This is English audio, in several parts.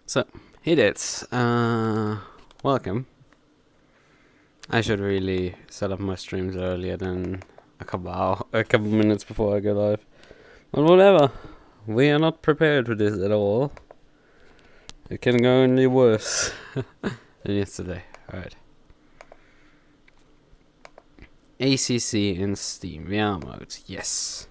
So, hey dudes, welcome. I should really set up my streams earlier than a couple minutes before I go live. But whatever, we are not prepared for this at all. It can go only worse than yesterday. Alright. ACC in Steam VR mode, yes.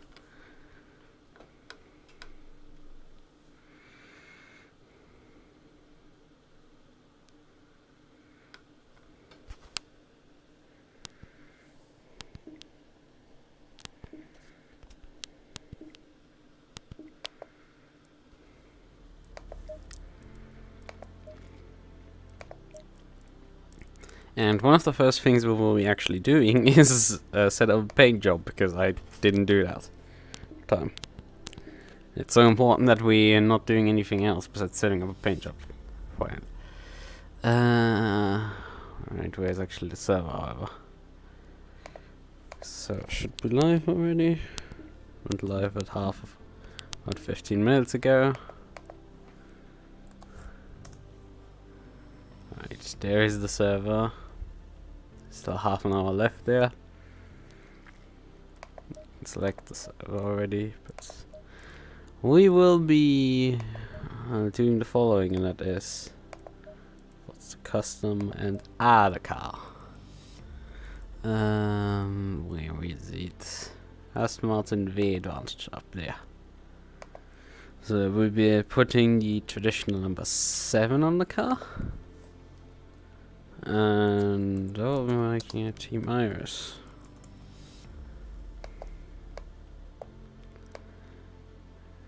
And one of the first things we will be actually doing is set up a paint job, because I didn't do that time. It's so important that we are not doing anything else besides setting up a paint job for it. Right, where's actually the server, however? So, should be live already. Went live at about 15 minutes ago. Right, there is the server. Still half an hour left there. Select the server already, but we will be doing the following, and that is what's the custom and the car. Where is it? Aston Martin V Advantage up there. So we'll be putting the traditional number 7 on the car. And we're making a Team Iris.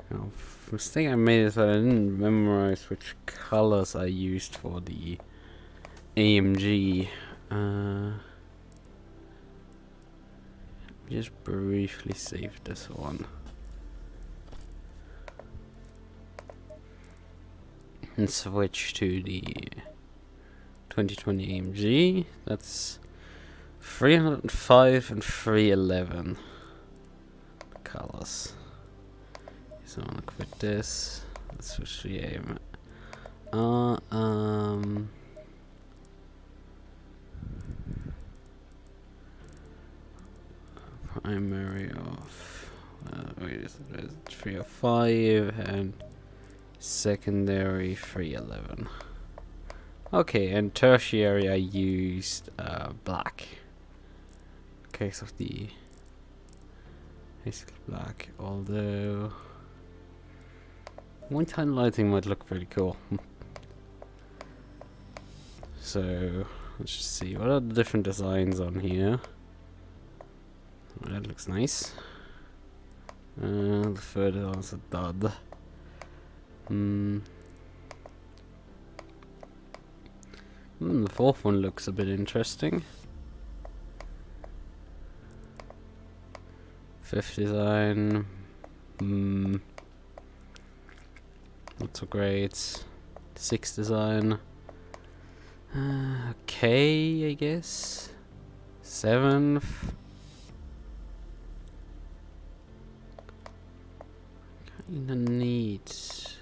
Now, the mistake I made is that I didn't memorize which colors I used for the AMG. Just briefly save this one. And switch to the 2020 AMG. That's 305 and 311 colors. So I'm gonna quit this. Let's switch to the AMR. Primary of wait, is it 305 and secondary 311. Okay, and tertiary I used black. In case of the basically black, although one time lighting might look pretty cool. So let's just see what are the different designs on here. Oh, that looks nice. The third one's a dud. The fourth one looks a bit interesting. Fifth design, not so great. Sixth design, okay, I guess. Seventh, kinda neat.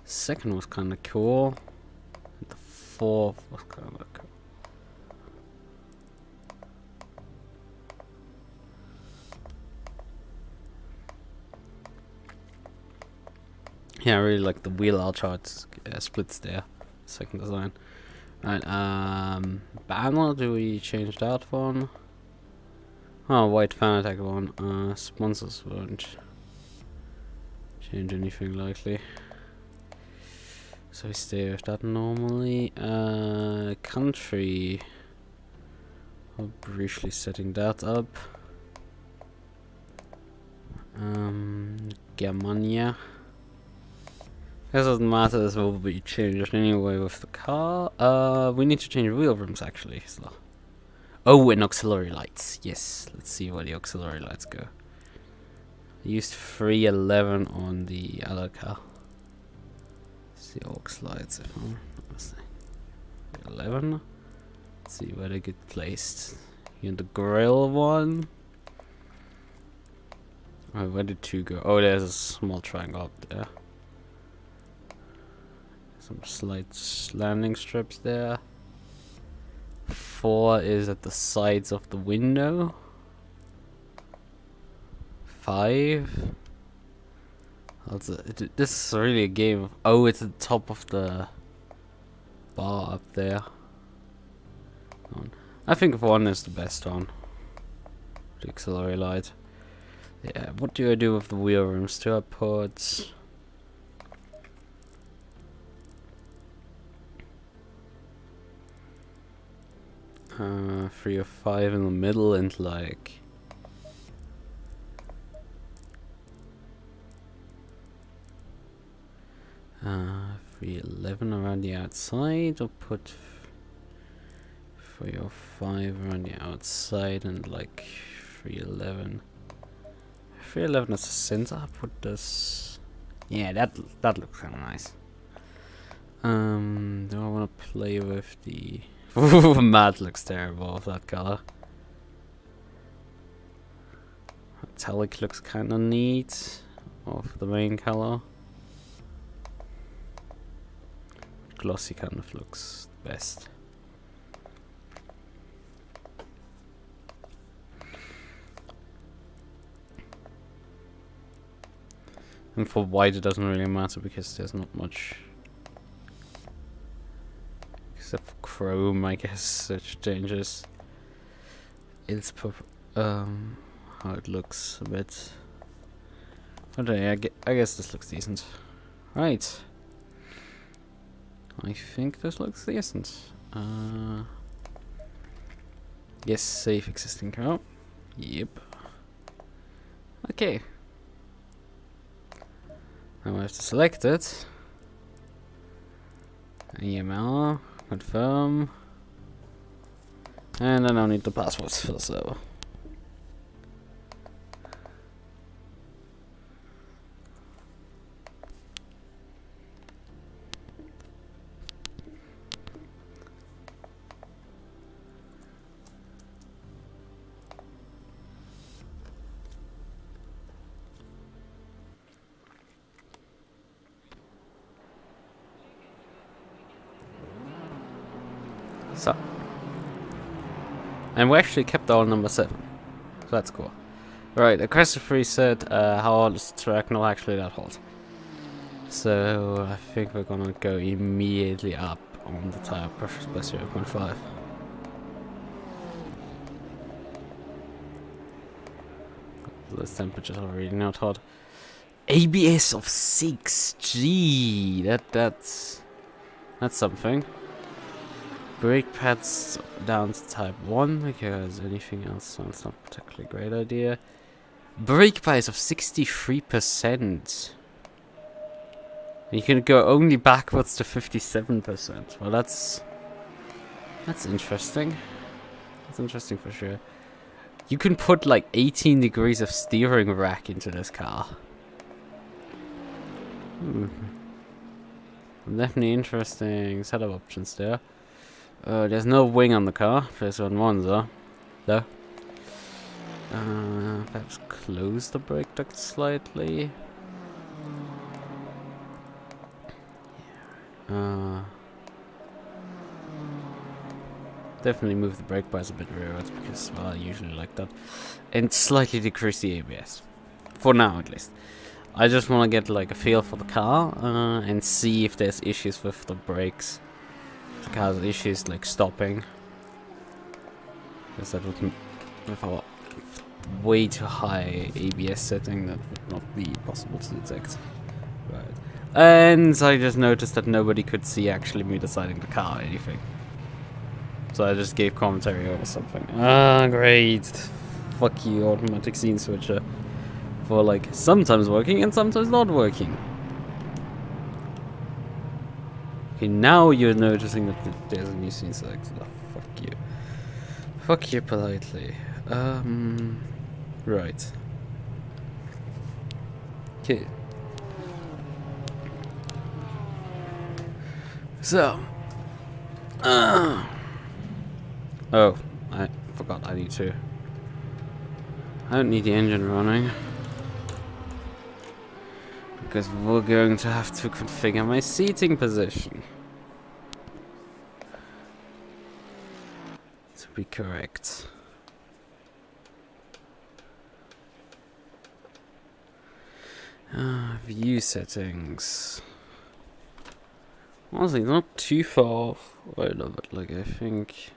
Second was kinda cool. The fourth was kind of cool. Yeah, I really like the wheel arch chart splits there. Second design. Right, banner, do we change that one? Oh, white fan attack one. Sponsors won't change anything likely. So we stay with that normally. Country. I'm briefly setting that up. Germania. It doesn't matter, this will be changed anyway with the car. We need to change wheel rims actually. So. Oh, and auxiliary lights. Yes, let's see where the auxiliary lights go. I used 311 on the other car. The aux lights, if I'm not mistaken. 11. Let's see where they get placed. Here in the grill one. Oh, where did 2 go? Oh, there's a small triangle up there. Some slight landing strips there. 4 is at the sides of the window. 5. Also, this is really a game of... Oh, it's at the top of the bar up there. I think 1 is the best one. The auxiliary light. Yeah, what do I do with the wheel rims? Do I put... 3 or 5 in the middle and like... 311 around the outside, or put 3 or 5 around the outside and like 311. 311 as a center. I put this. Yeah, that looks kind of nice. Do I want to play with the? Matte looks terrible with that color. Metallic looks kind of neat of the main color. Glossy kind of looks best. And for white it doesn't really matter because there's not much except for chrome, I guess, which changes its how it looks a bit. But I guess this looks decent. Right. I think this looks decent. Yes, save existing car. Yep. Okay. Now I have to select it. AMR, confirm. And I now need the passwords for the server. So, and we actually kept our number 7, so that's cool. Right, aggressive reset. How hard is the track? Not actually that hard. So I think we're gonna go immediately up on the tire pressure by 0.5. Those temperatures are really not hot. ABS of 6. Gee, that's something. Brake pads down to type 1 because anything else sounds not particularly great idea. Brake bias of 63%. You can go only backwards to 57%. Well, that's interesting. That's interesting for sure. You can put like 18 degrees of steering rack into this car. Definitely interesting setup options there. There's no wing on the car. There's on Monza, though. Perhaps close the brake duct slightly. Definitely move the brake bias a bit rearwards because, well, I usually like that. And slightly decrease the ABS. For now, at least. I just want to get like a feel for the car and see if there's issues with the brakes. The car has issues like stopping. Because that would, with our way too high ABS setting, that would not be possible to detect. Right. And I just noticed that nobody could see actually me deciding the car or anything. So I just gave commentary over something. Ah, great. Fuck you, automatic scene switcher. For like sometimes working and sometimes not working. Okay, now you're noticing that there's a new scene selector. Oh, fuck you. Fuck you politely. Right. Okay. So. Oh, I forgot I need to. I don't need the engine running. Because we're going to have to configure my seating position to be correct. View settings. Honestly, not too far off. Right of it. Like, I think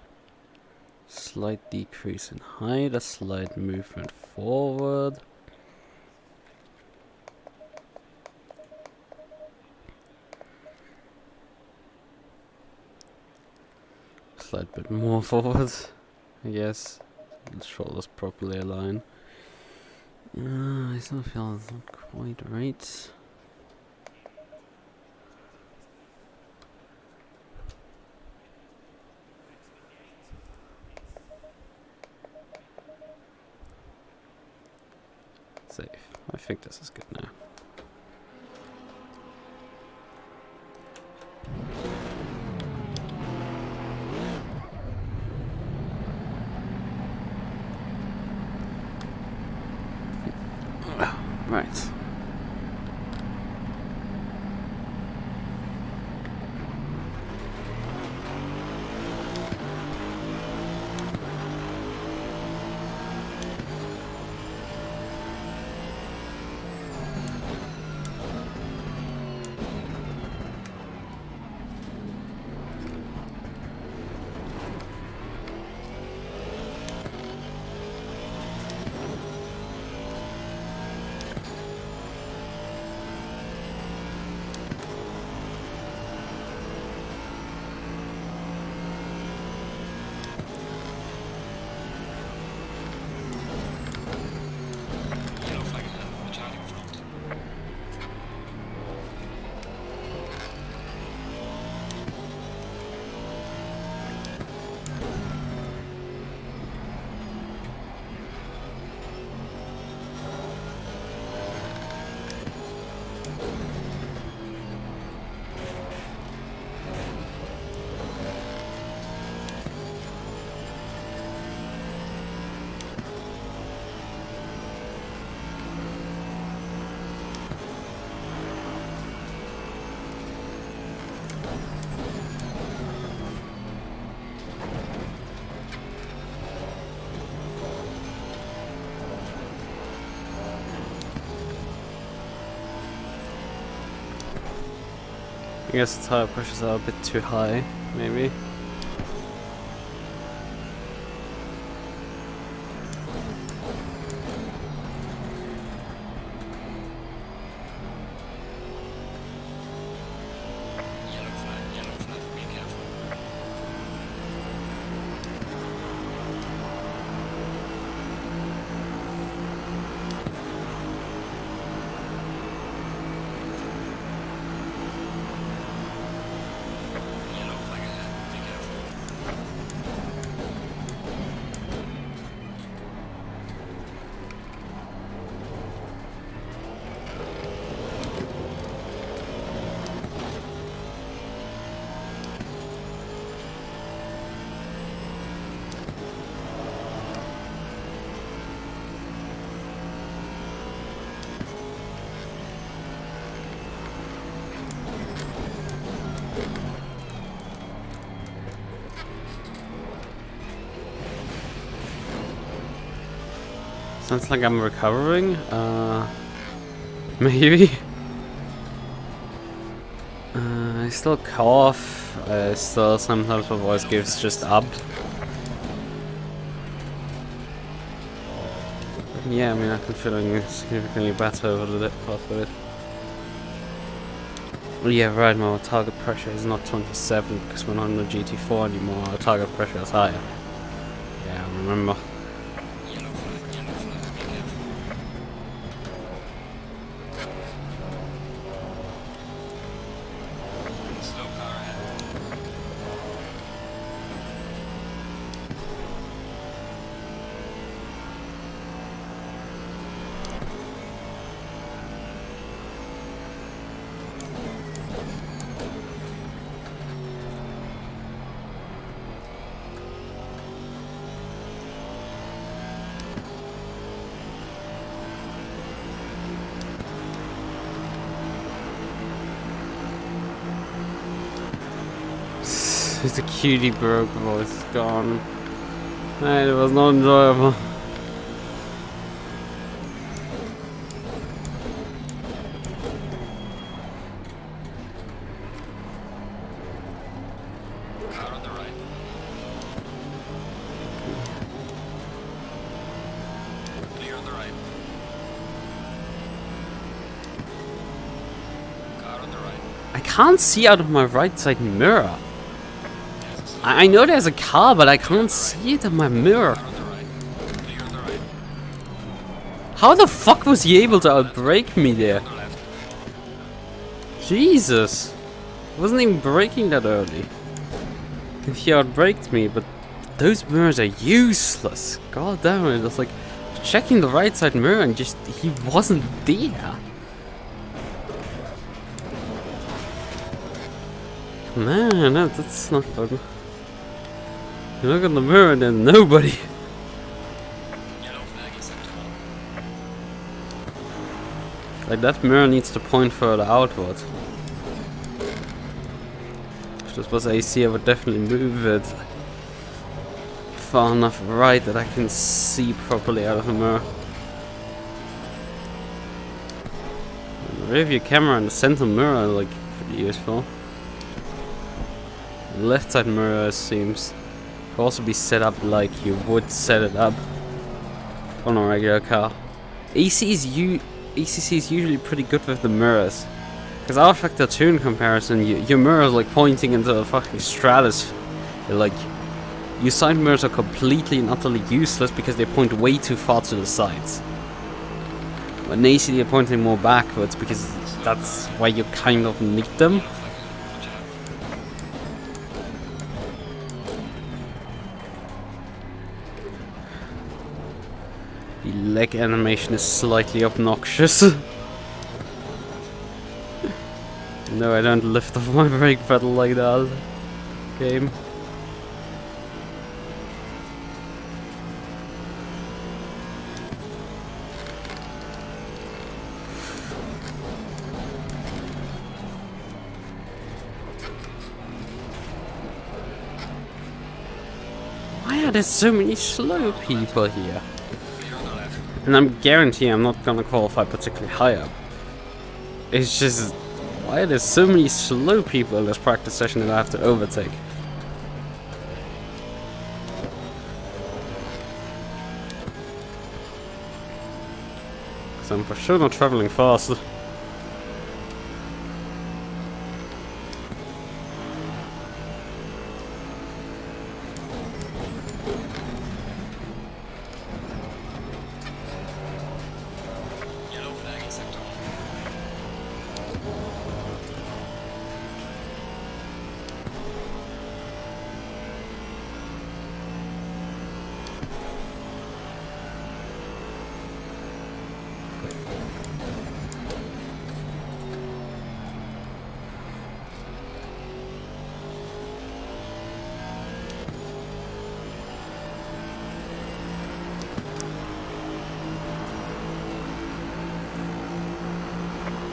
slight decrease in height, a slight movement forward. Slight bit more forward, I guess. The shoulders properly aligned. I still feel it's not quite right. Safe. I think this is good now. Right. I guess the tire pressures are a bit too high, maybe. Sounds like I'm recovering. Maybe. I still cough. Still sometimes my voice gives just up. Yeah, I mean, I've been feeling significantly better over the past bit. Yeah, right, my target pressure is not 27 because we're not on the GT4 anymore. Our target pressure is higher. Yeah, I remember. The cutie broke voice is gone. Hey, it was not enjoyable. Car on the right. Clear on the right. Car on the right. I can't see out of my right side mirror. I know there's a car, but I can't see it in my mirror. Car on the right. Clear on the right. How the fuck was he able to outbrake me there? On the left. Jesus. I wasn't even braking that early. He outbraked me, but those mirrors are useless. God damn it. It's like checking the right side mirror and just he wasn't there. Man, that's not fun. You look in the mirror and there's nobody. Yellow flag is active. Like that mirror needs to point further outward. If this was AC, I would definitely move it far enough right that I can see properly out of the mirror. And the rear view camera and the center mirror are like pretty useful. The left side mirror seems to also be set up like you would set it up on a regular car. ACC is usually pretty good with the mirrors. Because R factor 2 in comparison, your mirror is like pointing into a fucking stratosphere. Like, your side mirrors are completely and utterly useless because they point way too far to the sides. But in AC they're pointing more backwards because that's why you kind of need them. The leg animation is slightly obnoxious. No, I don't lift off my brake pedal like that. Game. Why are there so many slow people here? Clear on the left. And I'm guaranteeing I'm not gonna qualify particularly high up. It's just, why are there so many slow people in this practice session that I have to overtake? Because I'm for sure not traveling fast. Yellow flag is active.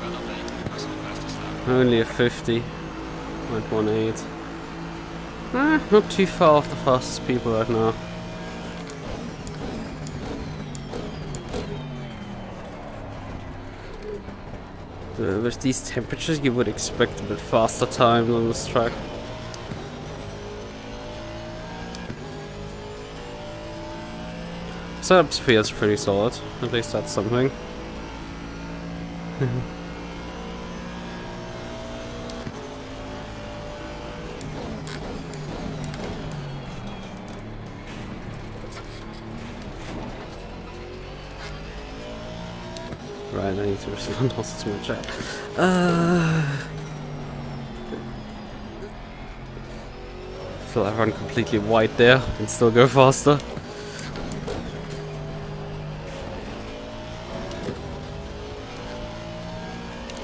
Well done, mate. That's the fastest lap. Only a 50.18. Not too far off the fastest people right now. With these temperatures, you would expect a bit faster time on this track. Setup feels pretty solid. At least that's something. Right, I need to respond also to my chat. Feel I run completely wide there and still go faster.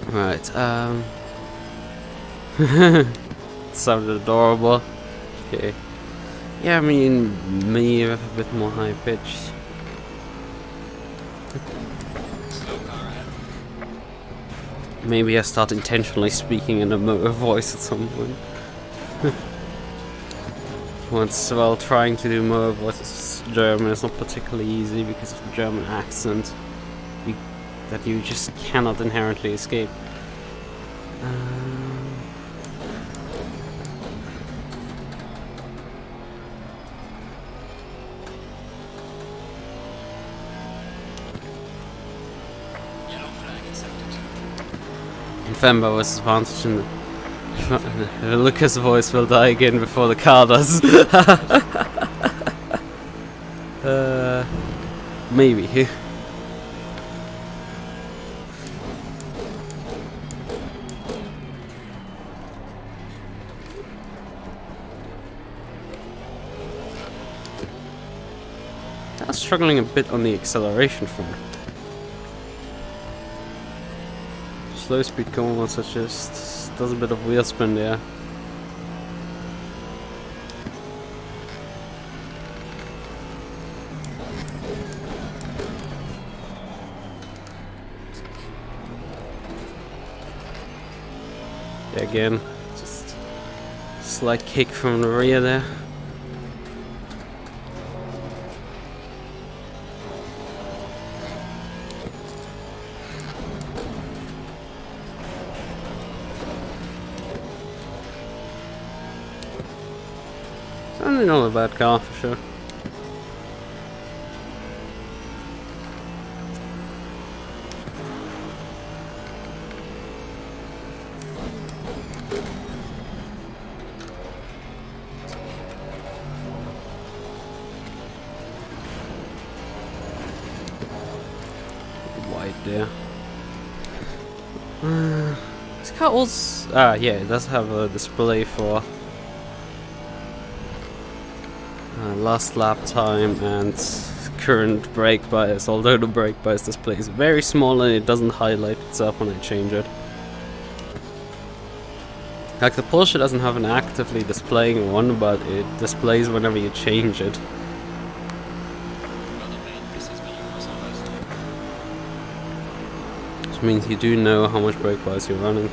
Right, it sounded adorable. Okay. Yeah, I mean, me with a bit more high pitch. Slow car ahead. Maybe I start intentionally speaking in a motor voice at some point. Once, well, trying to do more of what's German is not particularly easy because of the German accent that you just cannot inherently escape. Yellow flag in sector 2. In Femba was advantage in the Lukas' voice will die again before the car does. Maybe. I was struggling a bit on the acceleration front. Slow speed corners just does a bit of wheel spin there. Again, just slight kick from the rear there. Certainly not a bad car for sure. Wide there. This car also, yeah, it does have a display for last lap time and current brake bias, although the brake bias display is very small and it doesn't highlight itself when I change it. Like the Porsche doesn't have an actively displaying one, but it displays whenever you change it. Which means you do know how much brake bias you're running.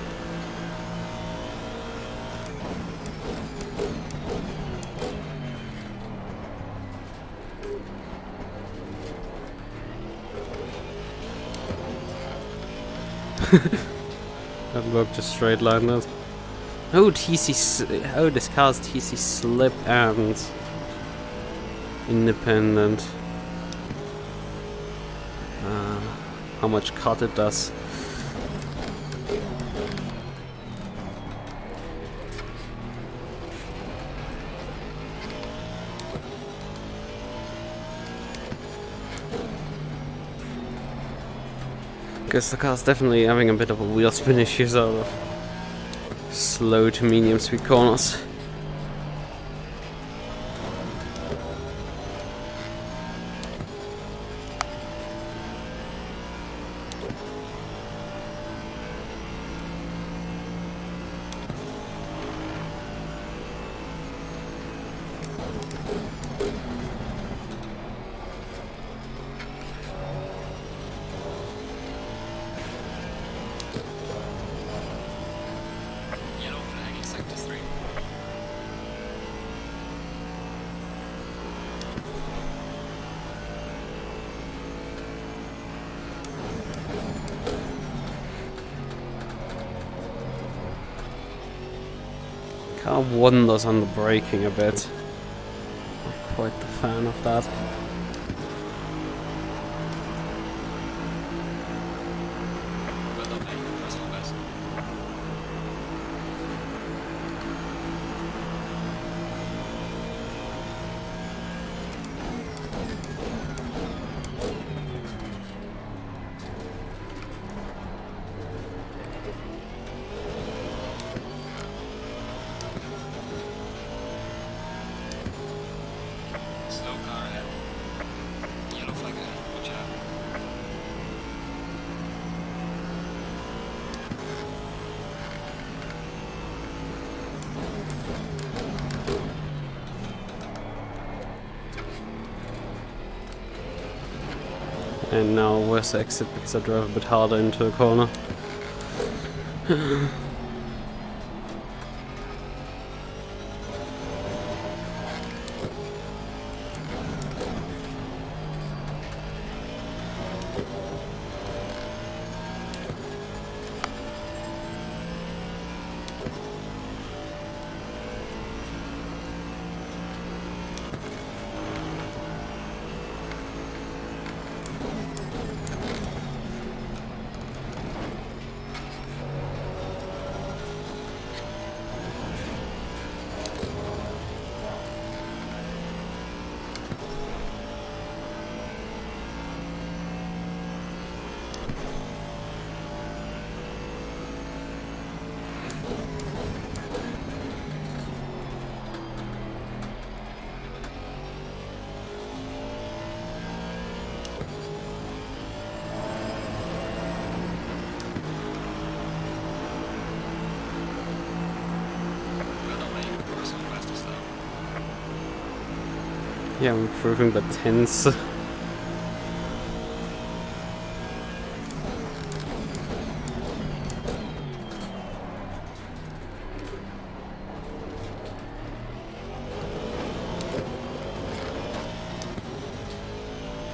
That work just straight line that. Oh, oh, this car's TC slip and independent. How much cut it does. Guess the car's definitely having a bit of a wheel spin issues out of slow to medium speed corners. Car wonders on the braking a bit. Not quite the fan of that. And now worse exit because I drove a bit harder into a corner. Yeah, I'm improving the tens. I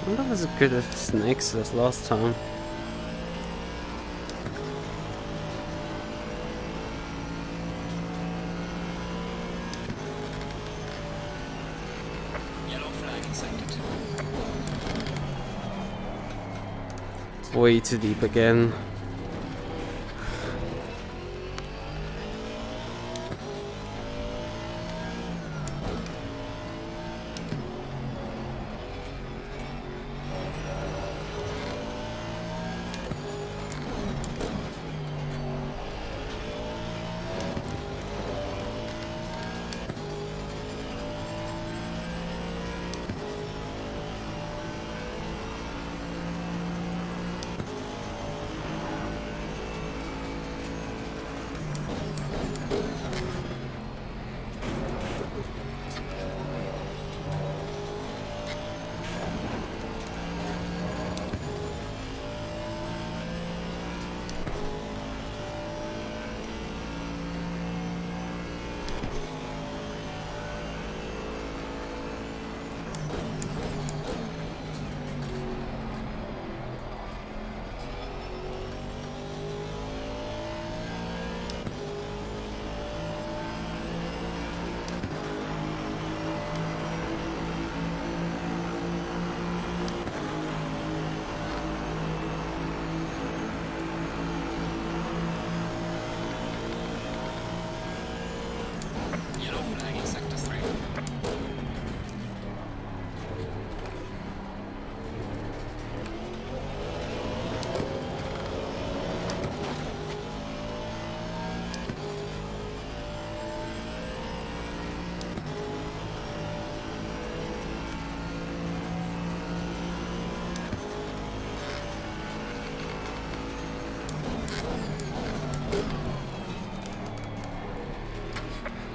wonder if it's as good as snakes as last time. Yellow flag in sector 2. Way too deep again. Yellow flag in sector 3.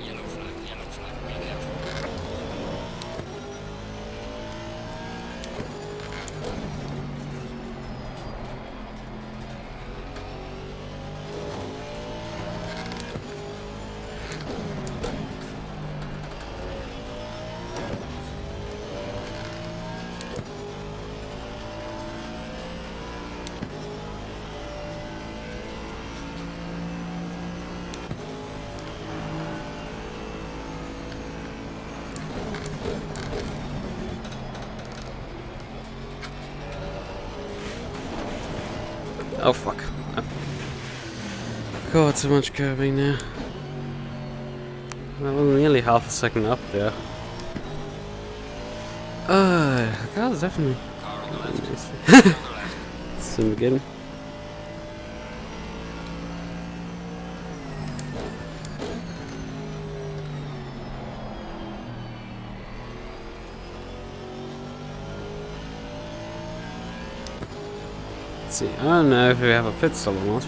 Yellow flag, be careful. Oh fuck. God, so much curving now. Well, we're nearly half a second up there. That was definitely. Car on the left. On the left. See him again. Let's see, I don't know if we have a pit stop or not.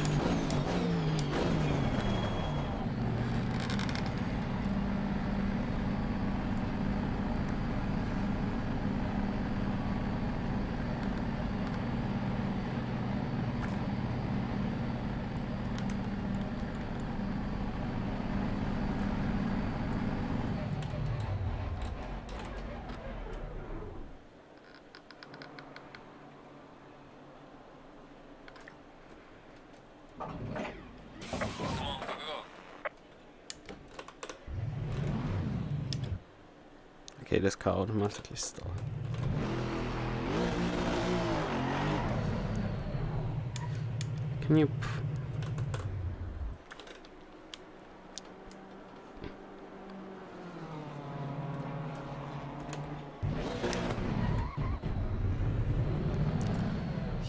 Okay, this car automatically stop. Can you?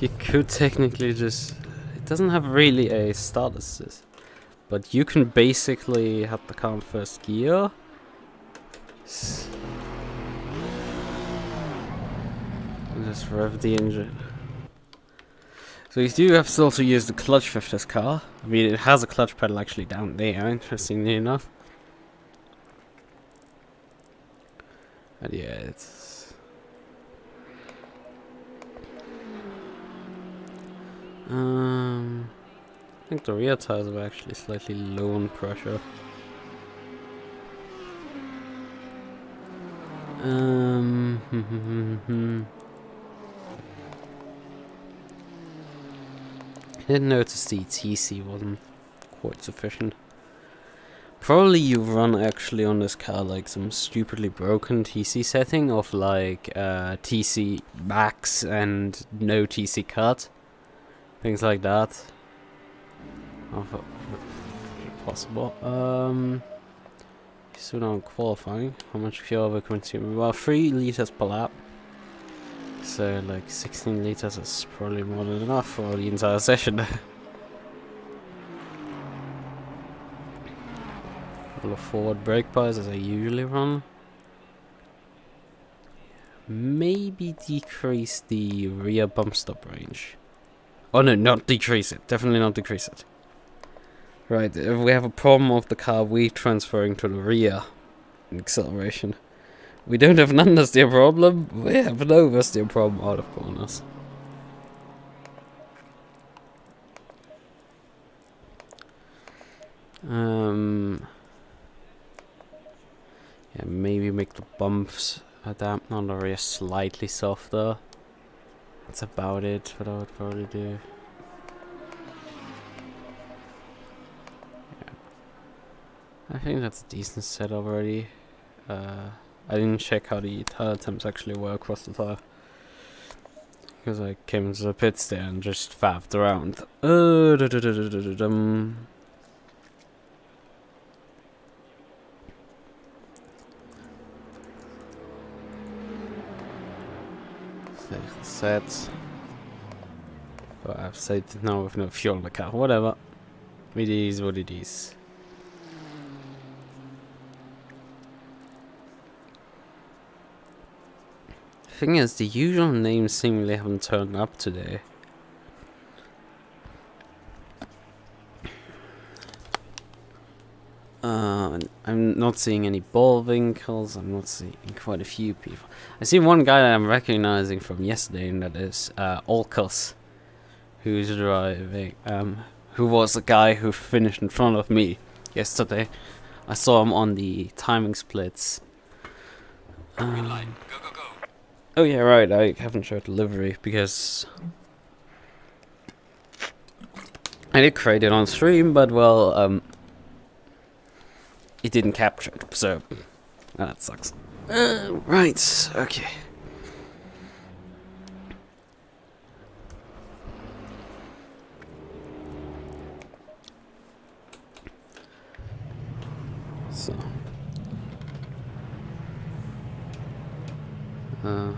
You could technically just. It doesn't have really a start assist, but you can basically have the car in first gear. Just rev the engine. So you do have still to use the clutch with this car. I mean, it has a clutch pedal actually down there, interestingly enough. And yeah, it's I think the rear tires were actually slightly low on pressure. I didn't notice the TC wasn't quite sufficient. Probably you run actually on this car like some stupidly broken TC setting of like TC max and no TC cut. Things like that. Possible. Soon on qualifying. How much fuel we're consuming? Well, 3 liters per lap. So like 16 liters is probably more than enough for the entire session. Couple of forward brake bars as I usually run. Maybe decrease the rear bump stop range. Oh no, not decrease it. Definitely not decrease it. Right, if we have a problem of the car we transferring to the rear in acceleration. We don't have an understeer problem, we have an oversteer problem out of corners. Yeah, maybe make the bumps dampen on the rear slightly softer. That's about it, what I would probably do. I think that's a decent set already. I didn't check how the tire temps actually work across the tire. Because I came into the pits there and just faffed around. Save the sets. But I've saved it now with no fuel in the car. Whatever. It is what it is. Thing is, the usual names seemingly haven't turned up today. I'm not seeing any ball winkles. I'm not seeing quite a few people. I see one guy that I'm recognizing from yesterday, and that is Lukas, who's driving. Who was the guy who finished in front of me yesterday. I saw him on the timing splits. Green light. Go, go, go. Oh yeah, right, I haven't showed delivery because I did create it on stream, but well, it didn't capture it, so that sucks. Right, okay. So. Oh.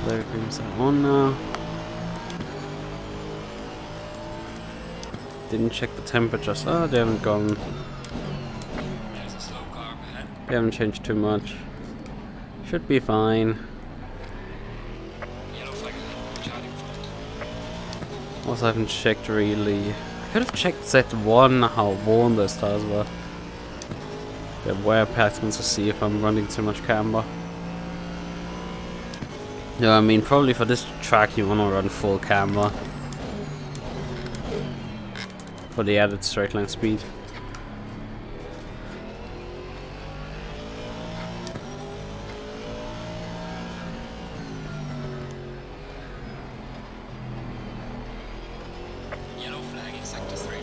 There comes that on now. Didn't check the temperatures. Oh, they haven't gone. There's a slow car ahead. They haven't changed too much. Should be fine. Yellow flag ahead. Charging front. Also, I haven't checked really. I could have checked Z1 how worn those tires were. The wear patterns to see if I'm running too much camber. Yeah, I mean, probably for this track you want to run full camber. For the added straight line speed. Yellow flag in sector 3.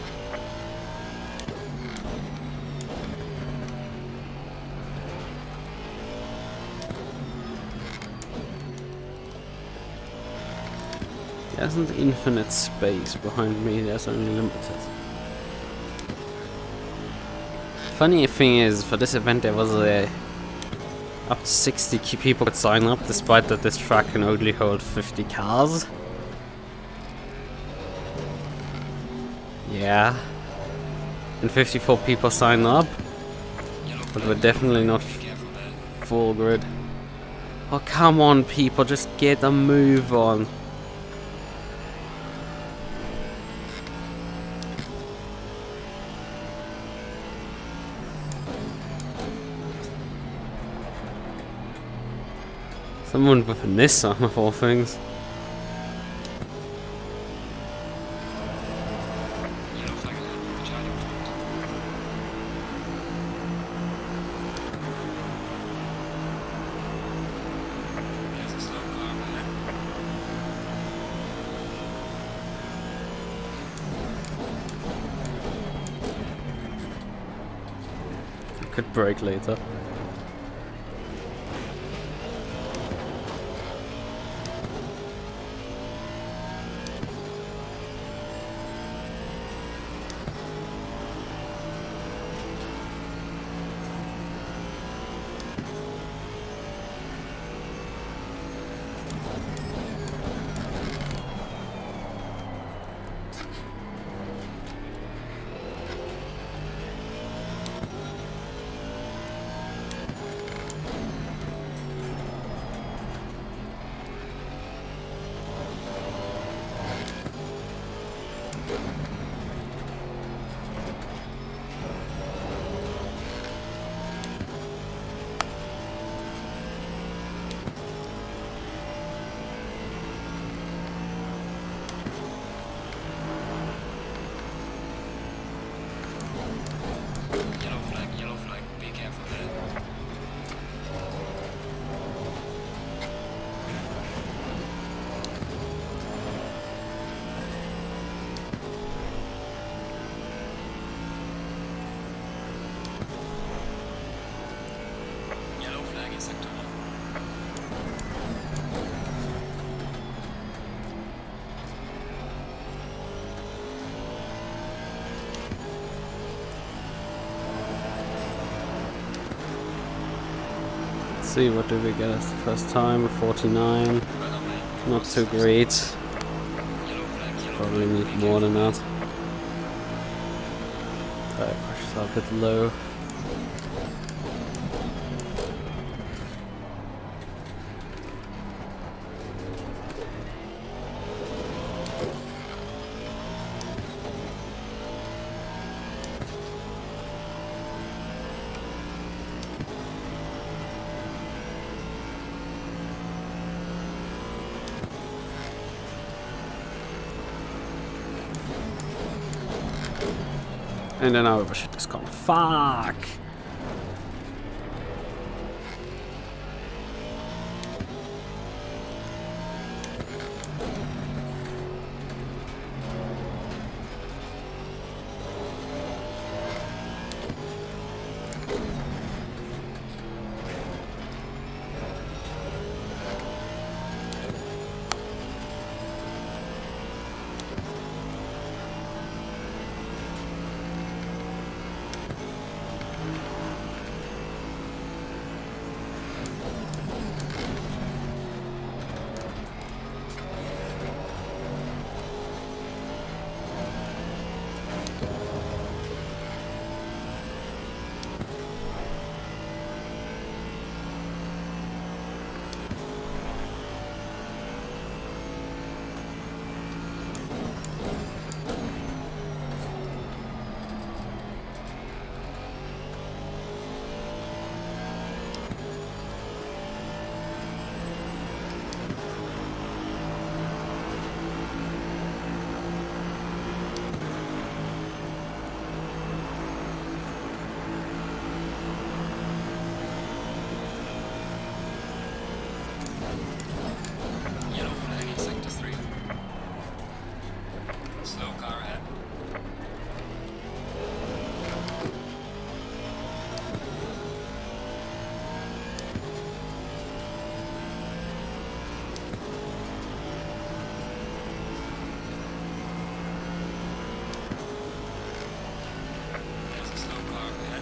There isn't infinite space behind me, there's only limited. Funny thing is, for this event there was up to 60 people could sign up, despite that this track can only hold 50 cars. Yeah. And 54 people signed up, but we're definitely not full grid. Oh, come on, people, just get a move on. Someone with a Nissan, of all things. Yellow flag ahead. Charlie in front. There's a slow car ahead. Could brake later. Yellow flag. Be careful there. Yellow flag in sector 1. Let's see, what did we get as the first time? 49. Well done, mate. Not too great. Yellow flag. Probably need more than that. Tire pressures are a bit low. And then I overshoot this corner. Fuck! Yellow flag in sector 3. Slow car ahead. There's a slow car ahead.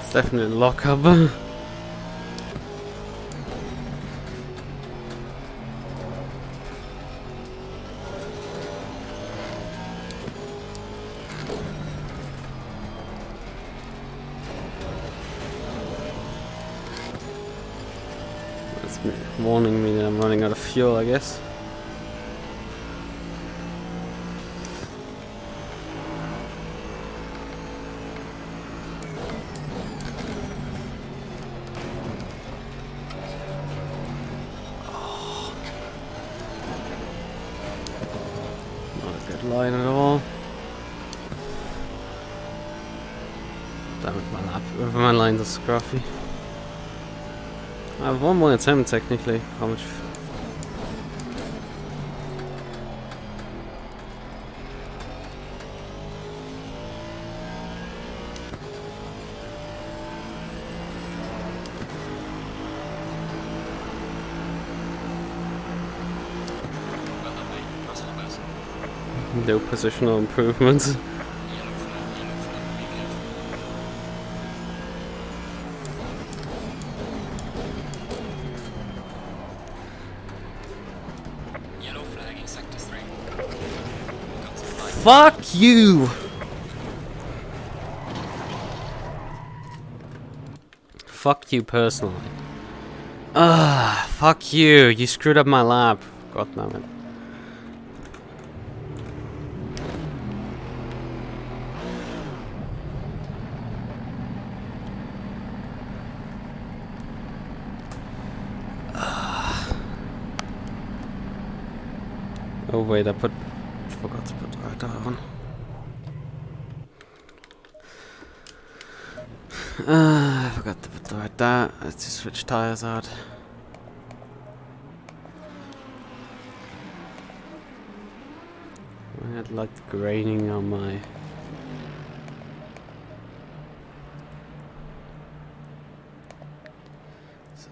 It's definitely a lockup. It's warning me that I'm running out of fuel, I guess. Not a good line at all. Damn it, my lines are scruffy. I have one more attempt technically. How much? Well done, mate. Personal best. No positional improvements. Yellow flag, be careful. Yellow flag in sector 3. Got some light. Fuck you! Fuck you personally. Fuck you. You screwed up my lap. God damn it. Oh wait, I forgot to put Radeon on. I forgot to put the Radeon. Let's just switch tires out. I had like graining on my. So,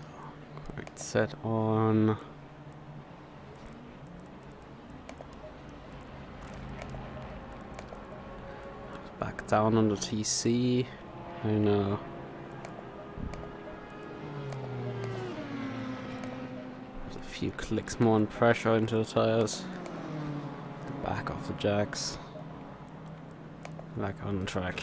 correct set on. Back down on the TC. I know. There's a few clicks more and pressure into the tires. The back off the jacks. Back on the track.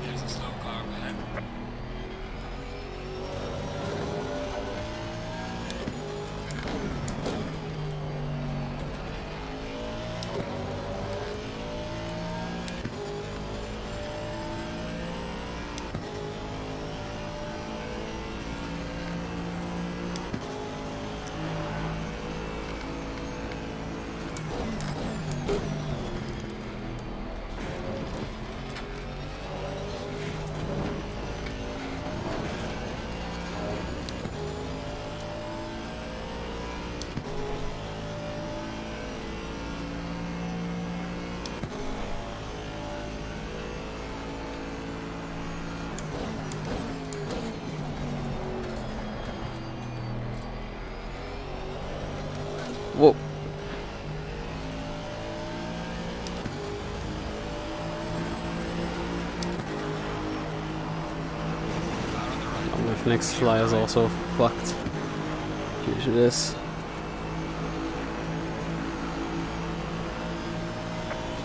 There's a slow car ahead. Whoa. Car on the right. Oh, my next fly is also fucked. Due to this.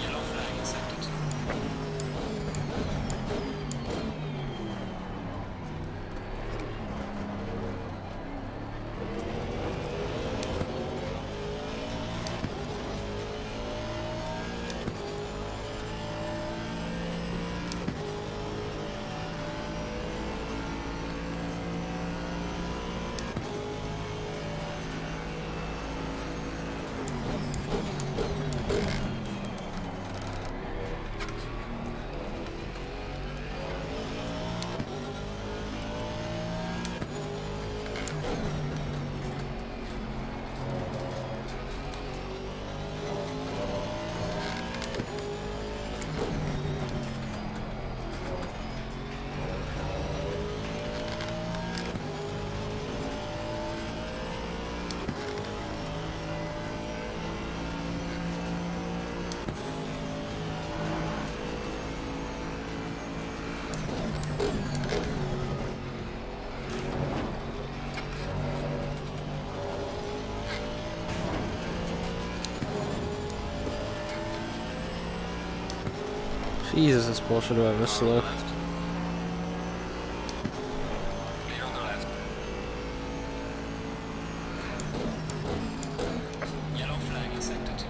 Yellow flag in sector 2. Jesus, this Porsche driver is slow. Left. Clear on the left. Yellow flag in sector 2.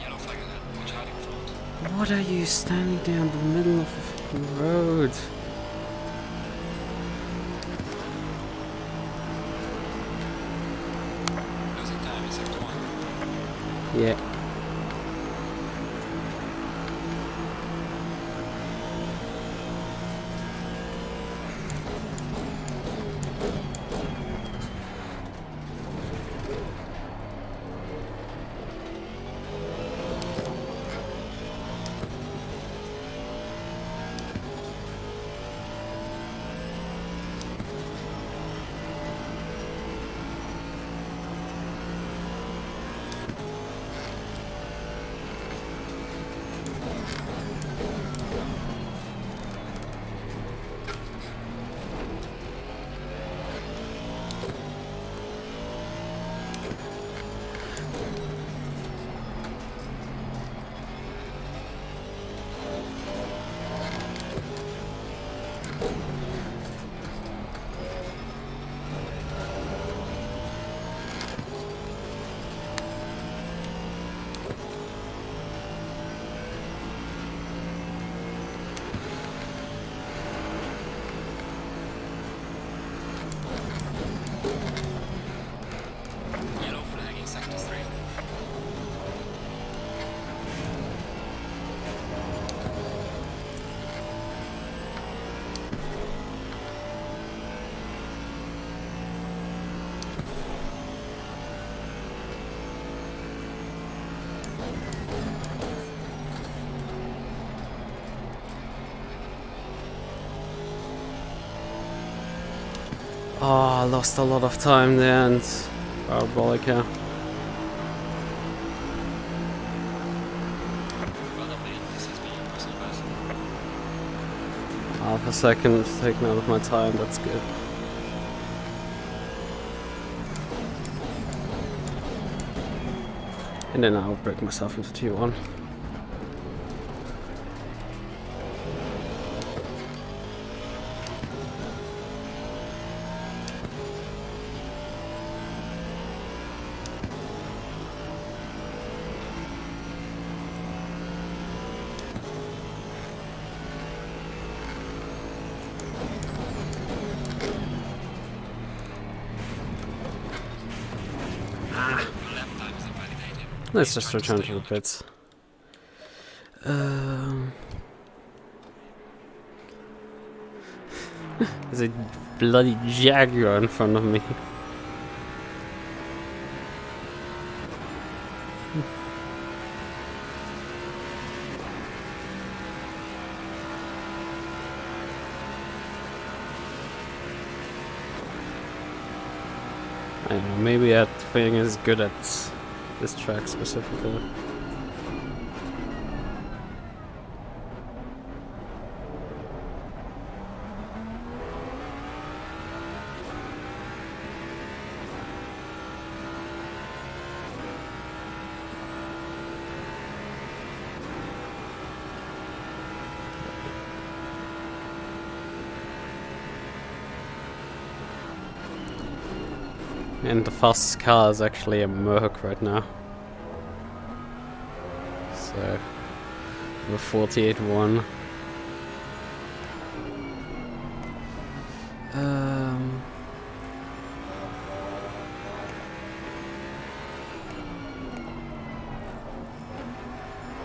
Yellow flag ahead. Watch out in front. What are you standing there in the middle of the fucking road? Losing time in sector 1. Yeah. Yellow flag in sector 3. Oh, I lost a lot of time there and parabolic here. Well done, mate. This has been your personal best. Half a second taken out of my time, that's good. And then I'll break myself into T1. Your lap time is invalidated. Let's just return to the pits. There's a bloody Jaguar in front of me. I don't know, maybe that thing is good at this track specifically. And the fastest car is actually a MUQU right now. So, the 48.1.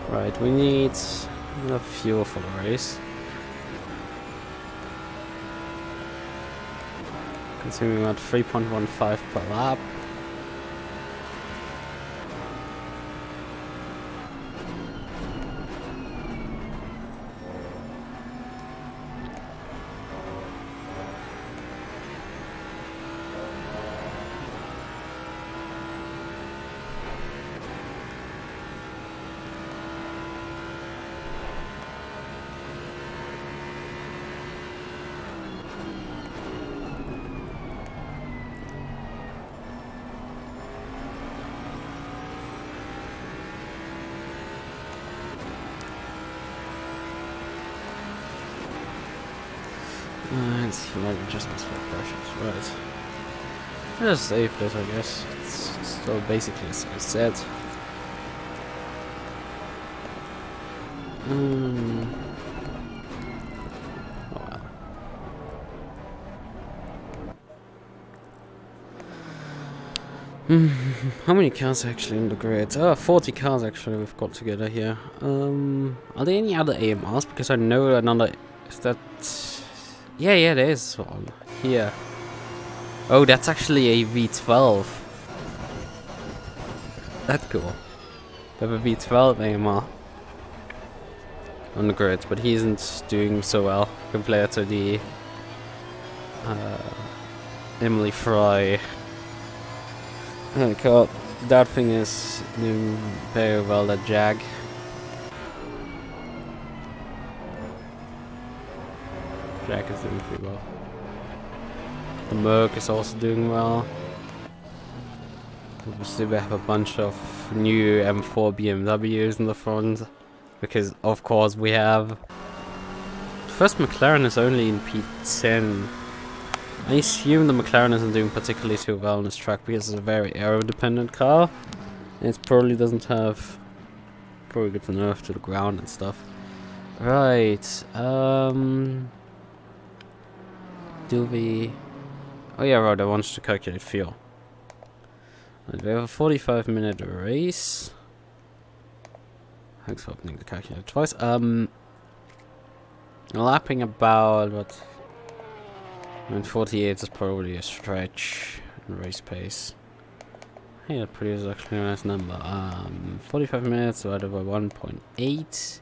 Right, we need enough fuel for the race. Consuming about 3.15 per lap. It's right adjustments for pressures, right. Just save this, I guess. It's still basically as I said. Oh well. How many cars actually in the grid? 40 cars actually we've got together here. Are there any other AMRs? Because I know another... Is that... Yeah, there is one. Here. Oh, that's actually a V12. That's cool. We have a V12 AMR on the grid, but he isn't doing so well compared to the Emily Fry car. That thing is doing very well, that Jag. Jag is doing pretty well. The MUQU is also doing well. Obviously we have a bunch of new M4 BMWs in the front, because of course we have... The first McLaren is only in P10. I assume the McLaren isn't doing particularly too well on this track because it's a very aero-dependent car. And it probably doesn't have very good nerve to the ground and stuff. Right, do we... Oh yeah, right, I want to calculate fuel. Right, we have a 45-minute race. Thanks for opening the calculator twice. Lapping about, what? I mean, 48 is probably a stretch in race pace. Hey, that produces actually a nice number. 45 minutes divided by 1.8.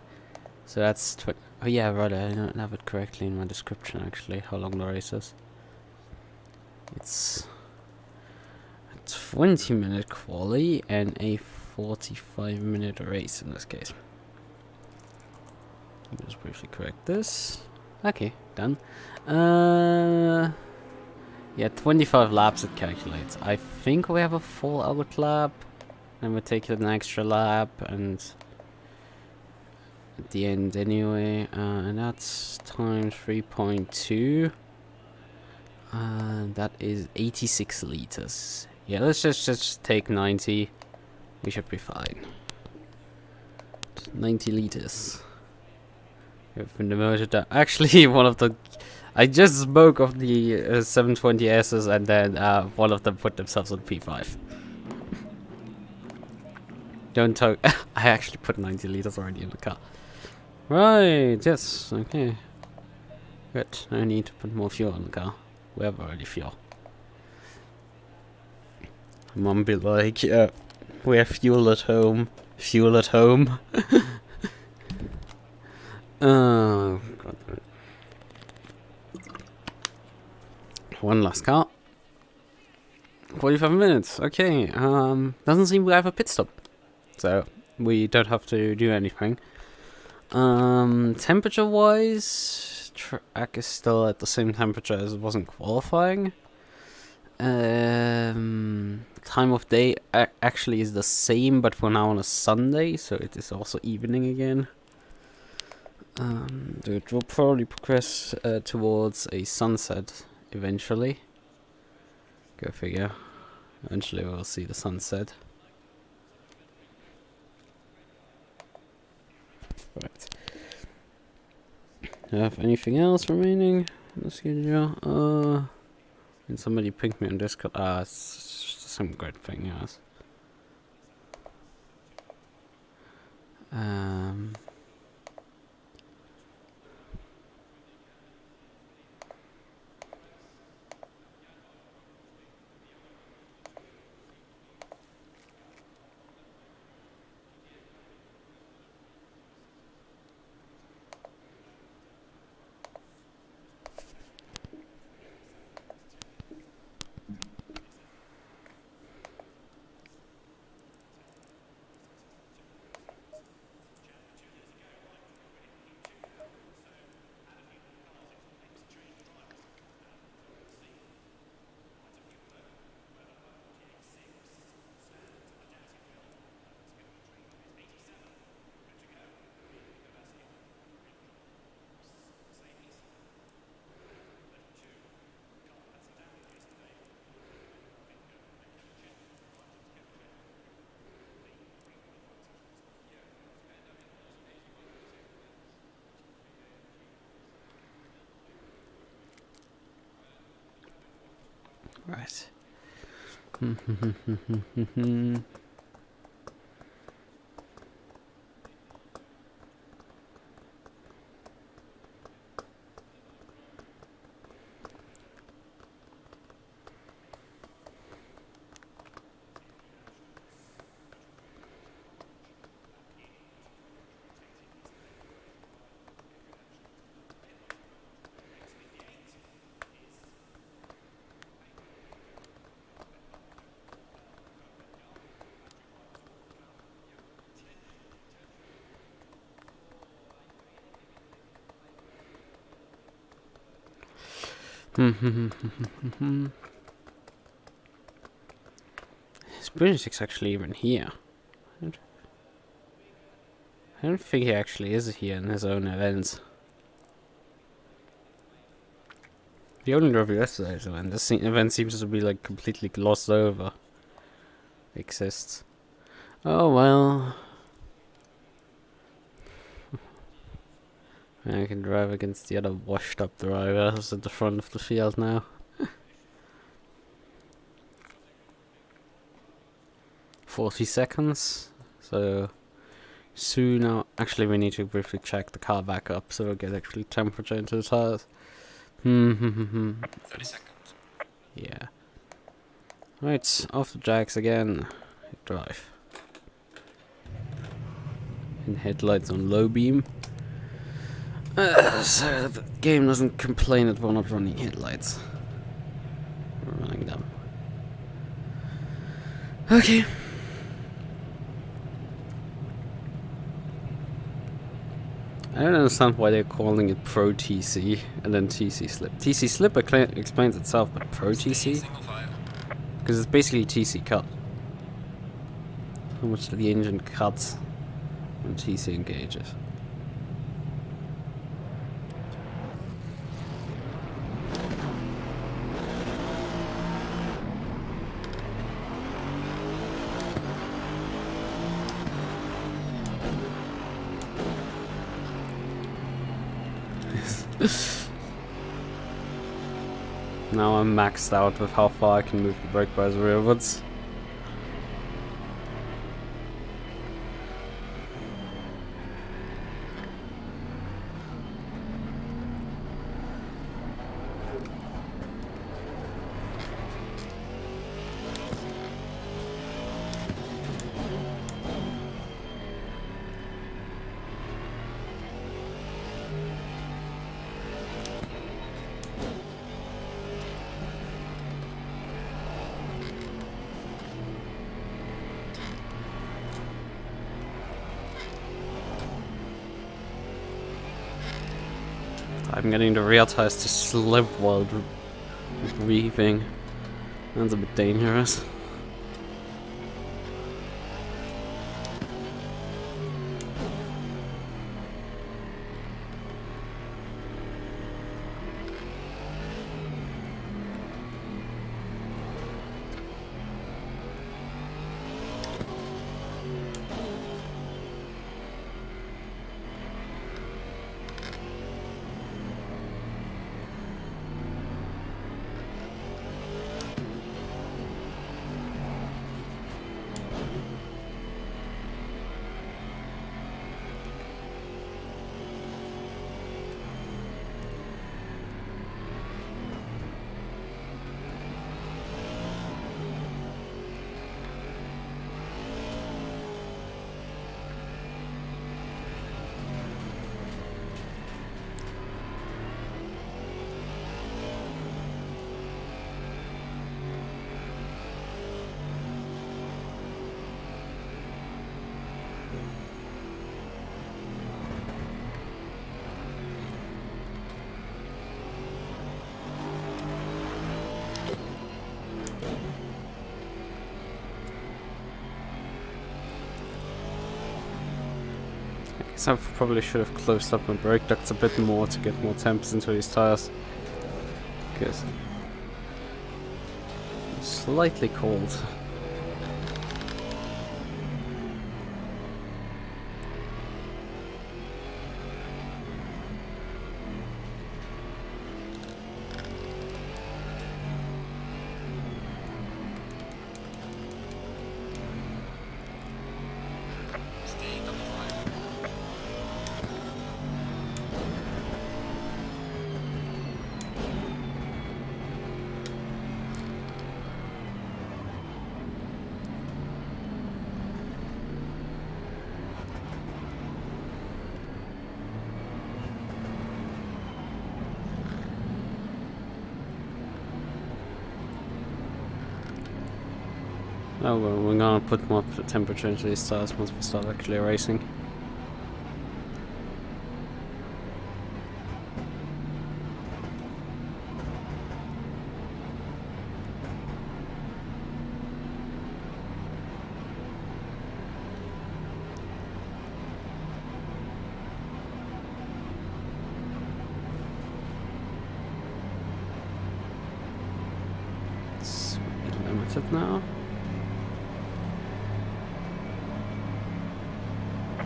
So that's... Oh yeah, right, I don't have it correctly in my description actually, how long the race is. It's a 20-minute quali and a 45-minute race in this case. Let me just briefly correct this. Okay, done. Yeah, 25 laps it calculates. I think we have a full out lap. And we take an extra lap and at the end anyway. And that's times 3.2. That is 86 liters. Yeah, let's just take 90. We should be fine. 90 liters. We've been demoted down. Actually, one of the... I just spoke of the 720Ss and then one of them put themselves on P5. Don't talk... I actually put 90 liters already in the car. Right, yes, okay. Good, no need to put more fuel in the car. We have already fuel. Mum be like, we have fuel at home. Fuel at home. Oh, God. One last car. 45 minutes, okay. Doesn't seem we have a pit stop. So, we don't have to do anything. Temperature-wise, track is still at the same temperature as it was in qualifying. Time of day actually is the same, but we're now on a Sunday, so it is also evening again. It will probably progress towards a sunset eventually. Go figure. Eventually we'll see the sunset. Right. Have anything else remaining on the schedule? And somebody pinged me on Discord. It's some great thing, yes. Alright. Is Boonatix actually even here? I don't think he actually is here in his own events. He only drove yesterday's event. This event seems to be like completely glossed over. Exists. Oh well. I can drive against the other washed up drivers at the front of the field now. 40 seconds. So soon now. Actually, we need to briefly check the car back up so we get actually temperature into the tires. 30 seconds. Yeah. Right, off the jacks again. Drive. And headlights on low beam. So the game doesn't complain that we're not running headlights. We're running them. Okay. I don't understand why they're calling it Pro TC and then TC Slip. TC Slip explains itself, but Pro TC? Because it's basically TC cut. How much the engine cuts when TC engages. Now I'm maxed out with how far I can move the brake bars rearwards. I'm getting the rear tires to slip while reeving. That's a bit dangerous. So I probably should have closed up my brake ducts a bit more to get more temps into these tires. Because it's slightly cold. Oh well, we're gonna put more temperature into these tires once we start actually racing. Speed limited now.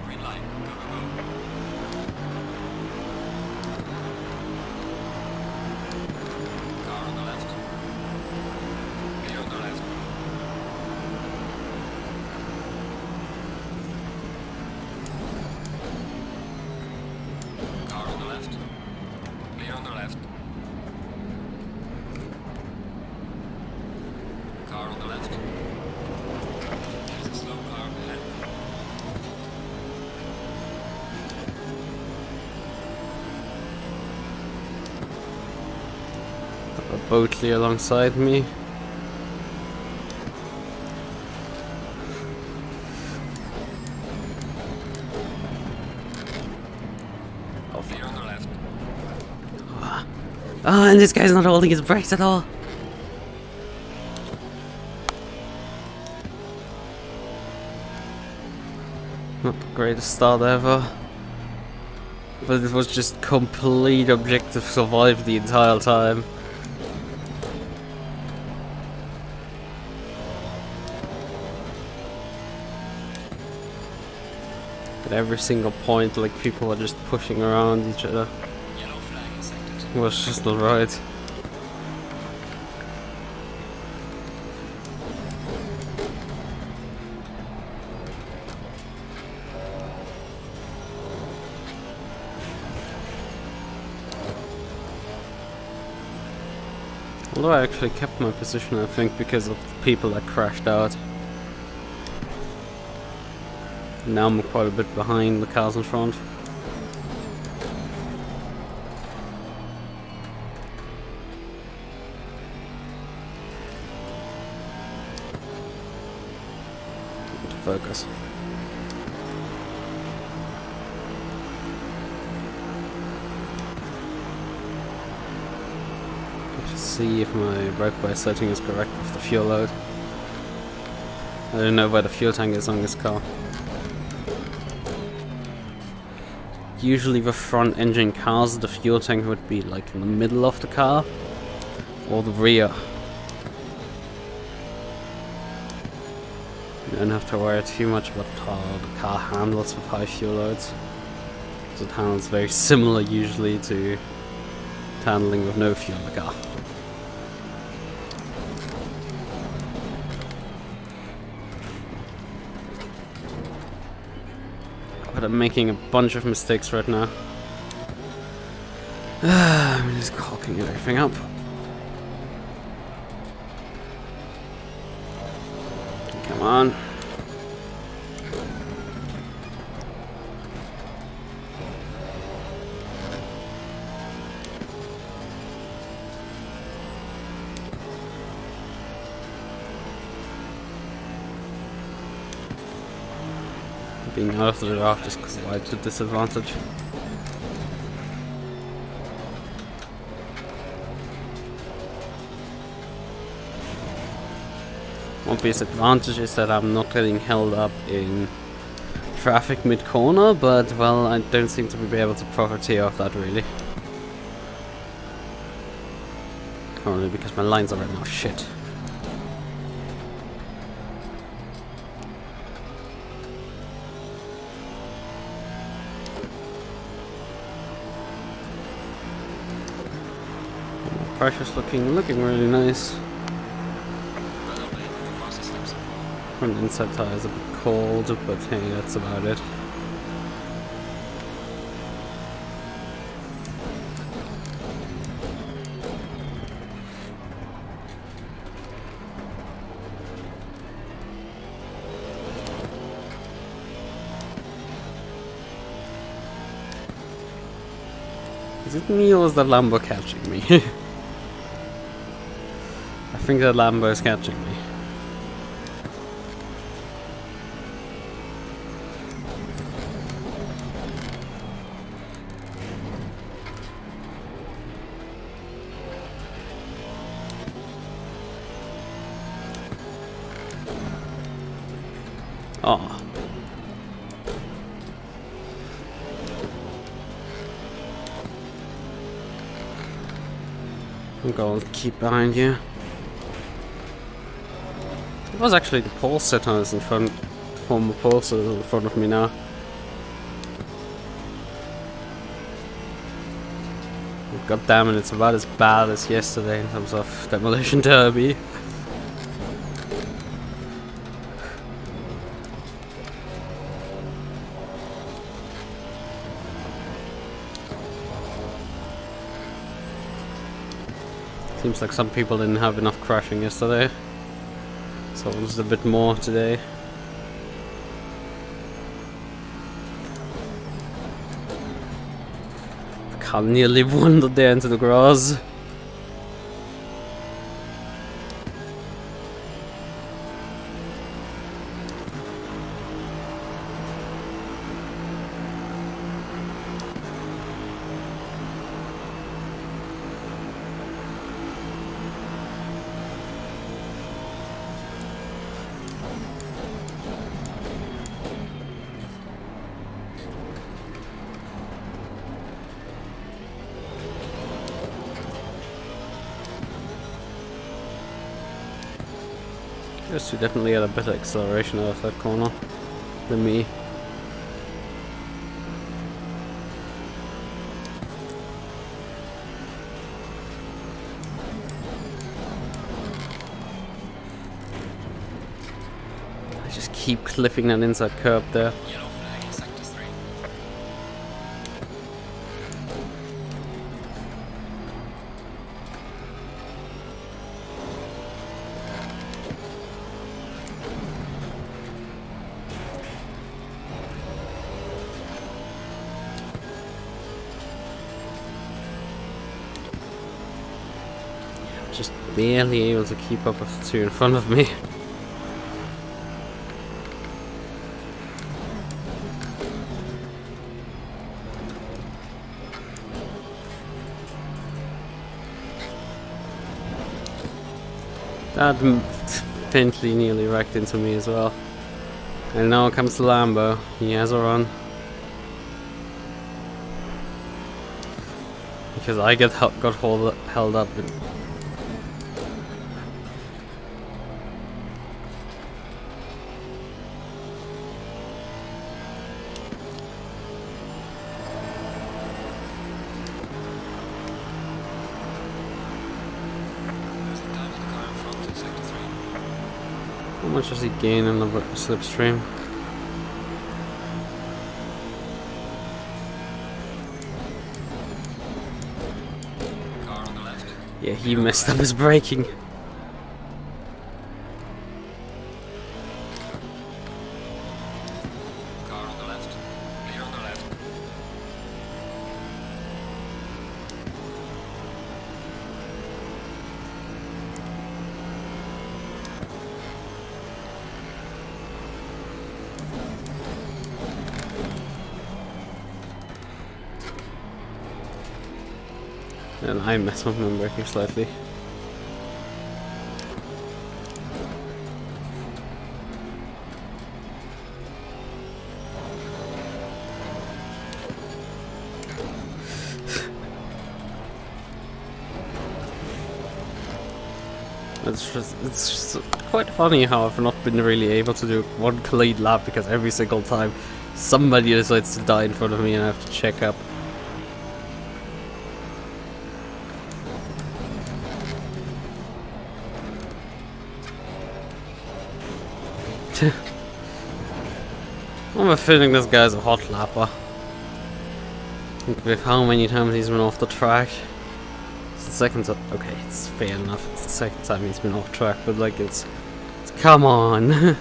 Green light. Go, go, go. Car on the left. Clear on the left. Car on the left. Clear on the left. Car on the left. There's a slow car ahead. A Boatley alongside me. Clear on the left. Ah, and this guy's not holding his brakes at all. Not the greatest start ever. But it was just complete objective survive the entire time. At every single point, like, people were just pushing around each other. Yellow flag in sector 2. It was just not right. Although I actually kept my position, I think, because of the people that crashed out. Now I'm quite a bit behind the cars in front. To focus. Let's see if my brake setting is correct with the fuel load. I don't know where the fuel tank is on this car. Usually with front engine cars, the fuel tank would be like in the middle of the car or the rear. You don't have to worry too much about how the car handles with high fuel loads. Because it handles very similar usually to handling with no fuel in the car. But I'm making a bunch of mistakes right now. I'm just caulking everything up. Come on. Being out of the draft is quite a disadvantage. Obvious advantage is that I'm not getting held up in traffic mid-corner, but well, I don't seem to be able to profiteer off that really. Probably because my lines are right now shit. Pressure's looking really nice. Front inside tire is a bit cold, but hey, that's about it. Is it me or is the Lambo catching me? I think the Lambo is catching me. Oh. I'm going to keep behind you. It was actually the pole sitter is in front, the former pole sitter is in front of me now. God damn it, it's about as bad as yesterday in terms of demolition derby. Seems like some people didn't have enough crashing yesterday, so it was a bit more today. I nearly wandered there into the grass. Yes, you definitely had a better acceleration out of that corner than me. I just keep clipping that inside curb there. Yellow flag in sector 3. Just barely able to keep up with the two in front of me. That faintly nearly wrecked into me as well. And now comes the Lambo. He has a run. Because I got held up. How much does he gain in the slipstream? Car on the left. Yeah, he messed up his braking. Car on the left. Clear on the left. And I messed up my braking slightly. It's just quite funny how I've not been really able to do one clean lap because every single time somebody decides to die in front of me and I have to check up. I have a feeling this guy's a hot lapper. With how many times he's been off the track. It's the second time. Okay, it's fair enough. It's the second time he's been off track, but like it's come on.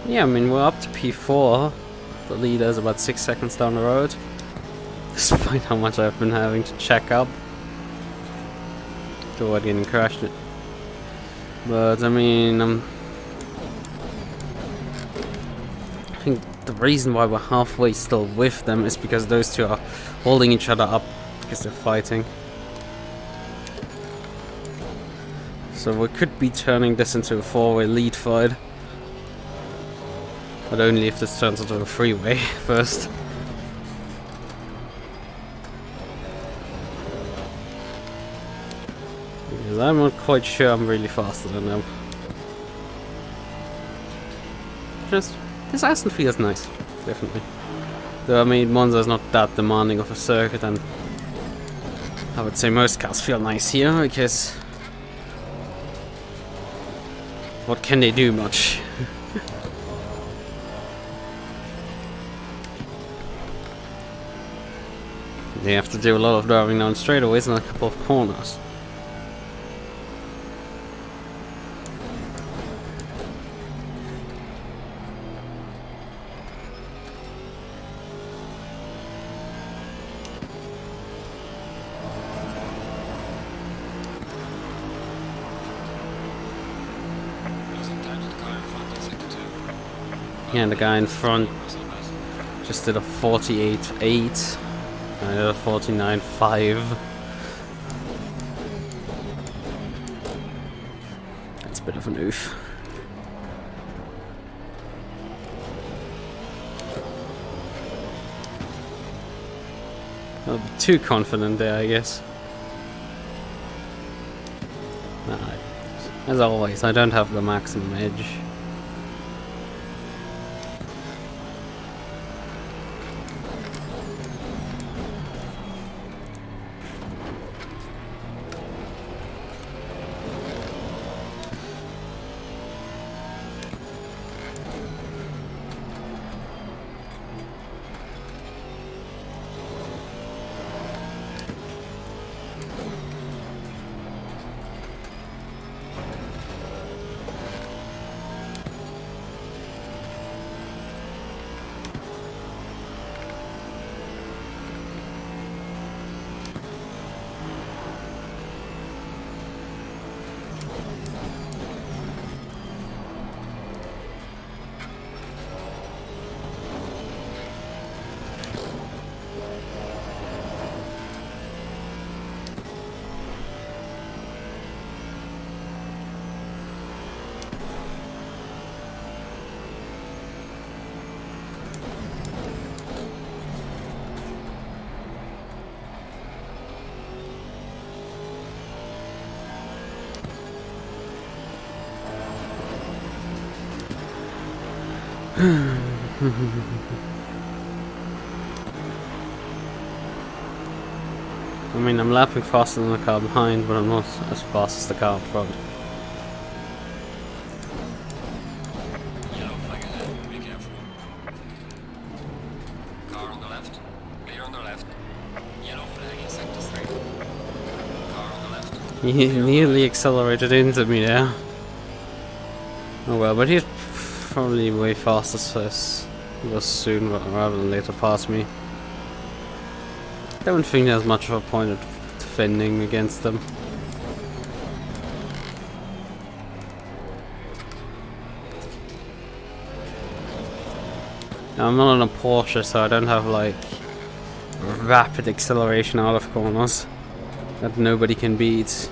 Yeah, I mean, we're up to P4. The leader is about 6 seconds down the road. Despite how much I've been having to check up to avoid getting crashed. But, I mean, I think the reason why we're halfway still with them is because those two are holding each other up because they're fighting. So we could be turning this into a 4-way lead fight. But only if this turns into a 3-way first. Because I'm not quite sure I'm really faster than them. Just, this Aston feels nice, definitely. Though I mean, Monza is not that demanding of a circuit, and I would say most cars feel nice here, because what can they do much? They have to do a lot of driving down straightaways and a couple of corners. Yeah, and the guy in front just did a 48.8. I did a 49.5. That's a bit of an oof. I'll be too confident there, I guess. Nah, as always, I don't have the maximum edge. I mean, I'm lapping faster than the car behind, but I'm not as fast as the car in front. Yellow flag ahead, be careful. Car on the left, clear on the left. Yellow flag in sector 3. Car on the left. He nearly accelerated into me there. Oh well, but he's probably way faster, so he was soon rather than later past me. Don't think there's much of a point of defending against them. I'm not on a Porsche, so I don't have like rapid acceleration out of corners that nobody can beat.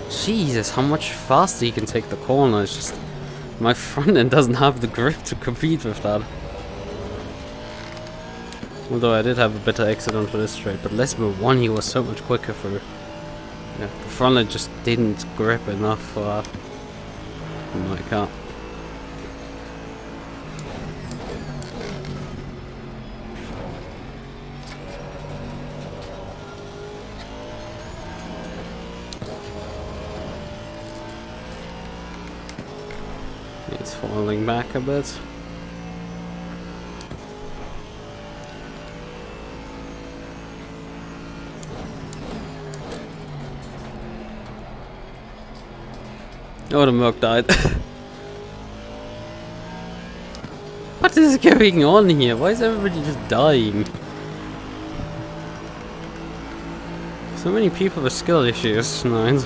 Jesus, how much faster you can take the corner. It's just my front end doesn't have the grip to compete with that. Although I did have a better exit onto this straight, but Lesbo 1 he was so much quicker through. Yeah, the front end just didn't grip enough for that in my car. It's falling back a bit. Oh, the MUQU died. What is going on here? Why is everybody just dying? So many people with skill issues tonight.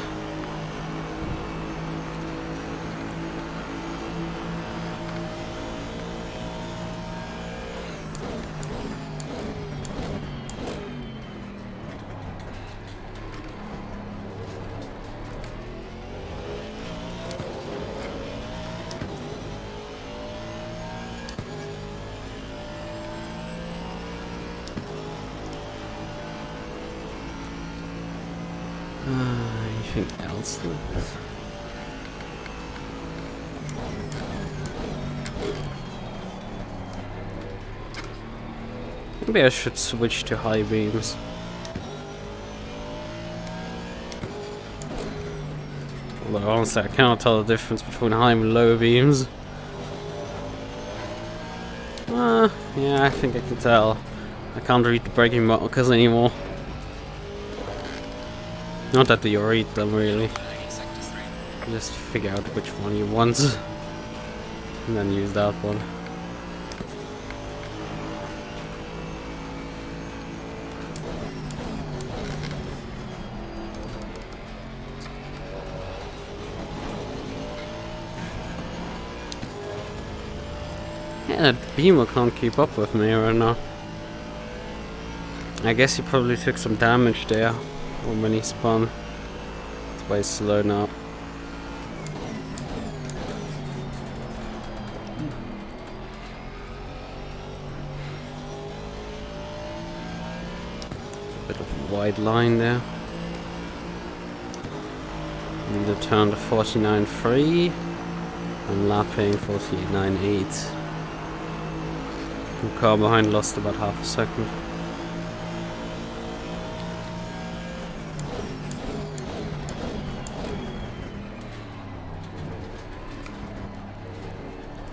Anything else? Maybe I should switch to high beams. Although honestly I cannot tell the difference between high and low beams. Yeah, I think I can tell. I can't read the braking markers anymore. Not that you read them really. Just figure out which one you want and then use that one. Yeah, that beamer can't keep up with me right now. I guess he probably took some damage there when he spun. That's why he's slow now. Bit of a wide line there. Need to turn to 49.3. I'm lapping 49.8. The car behind lost about half a second.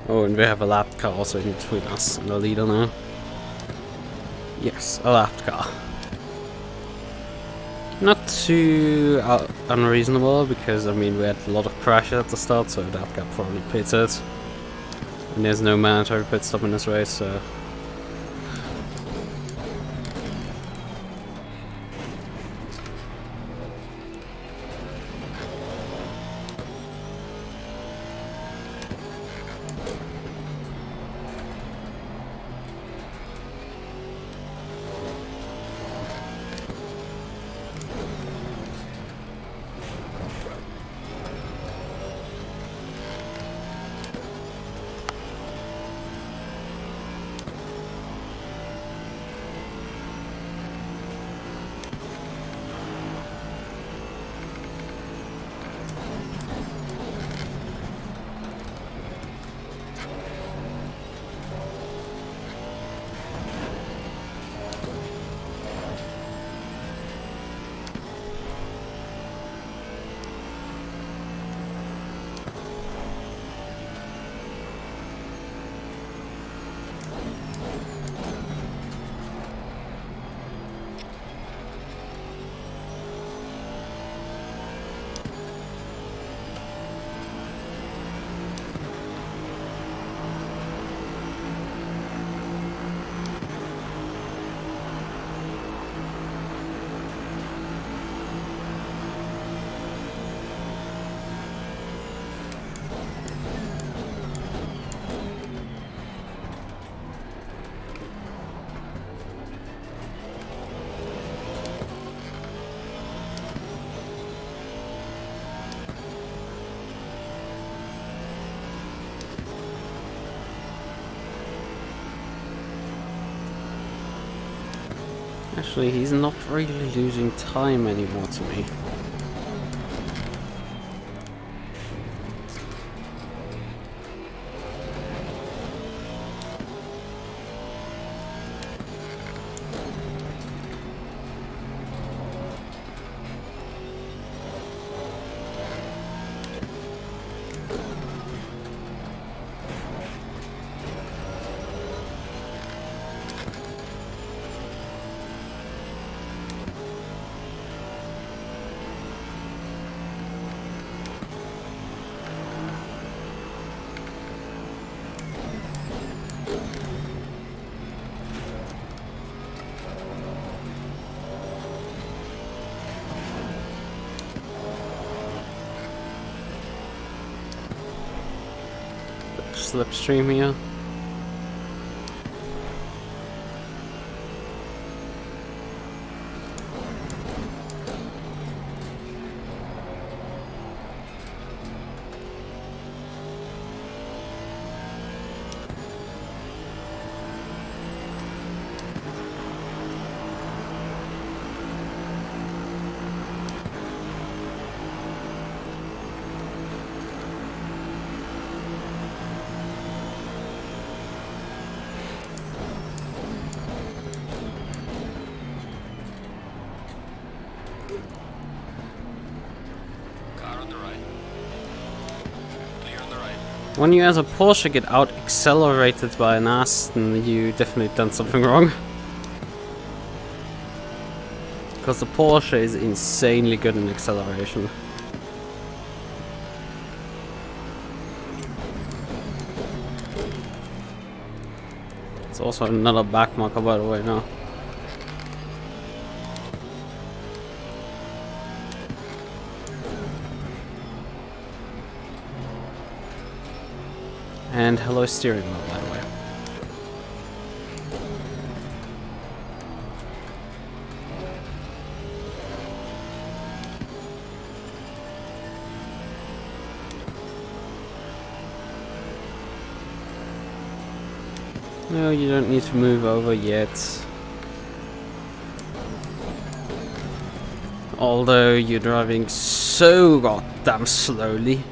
Oh, and we have a lapped car also in between us and the leader now. Yes, a lapped car. Not too unreasonable because I mean we had a lot of pressure at the start, so that got probably pitted. And there's no mandatory pit stop in this race, so. Actually, he's not really losing time anymore to me. slipstream here. Car on the right. Clear on the right. When you as a Porsche get out accelerated by an Aston, you definitely done something wrong. Because the Porsche is insanely good in acceleration. It's also another backmarker, by the way, now. And hello steering wheel, by the way. No, you don't need to move over yet. Although you're driving so goddamn slowly.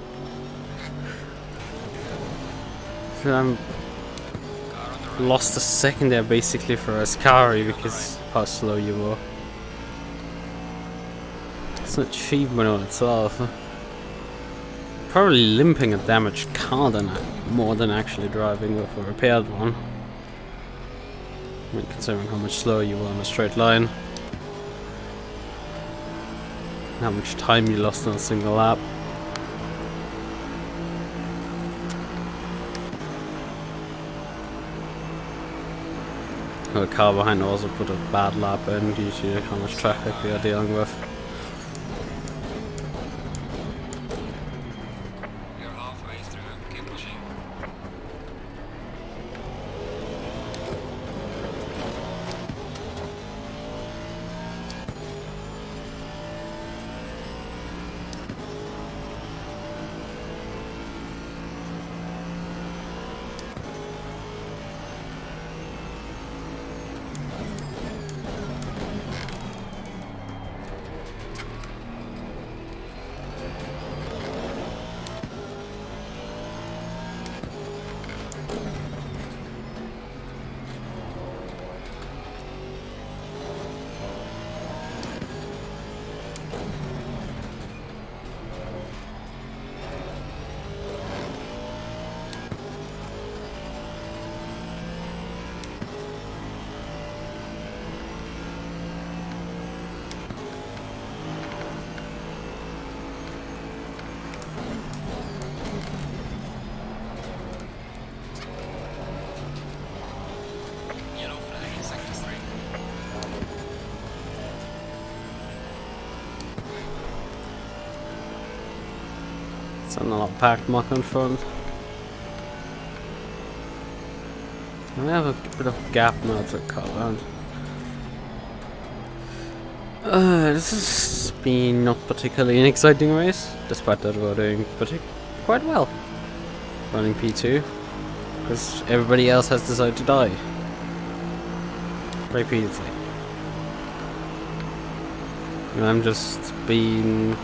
I'm lost a second there basically for Ascari because of how slow you were. It's an achievement on itself. Probably limping a damaged car than more than actually driving with a repaired one. I mean, considering how much slower you were on a straight line. How much time you lost on a single lap. The car behind also put a bad lap in due to how much traffic we are dealing with. You're halfway through. Keep pushing. Yellow flag in sector 3. It's another packed muck in front. We have a bit of gap now to cut around. This has been not particularly an exciting race, despite that we're doing quite well. Running P2, because everybody else has decided to die. Repeatedly. And I'm just being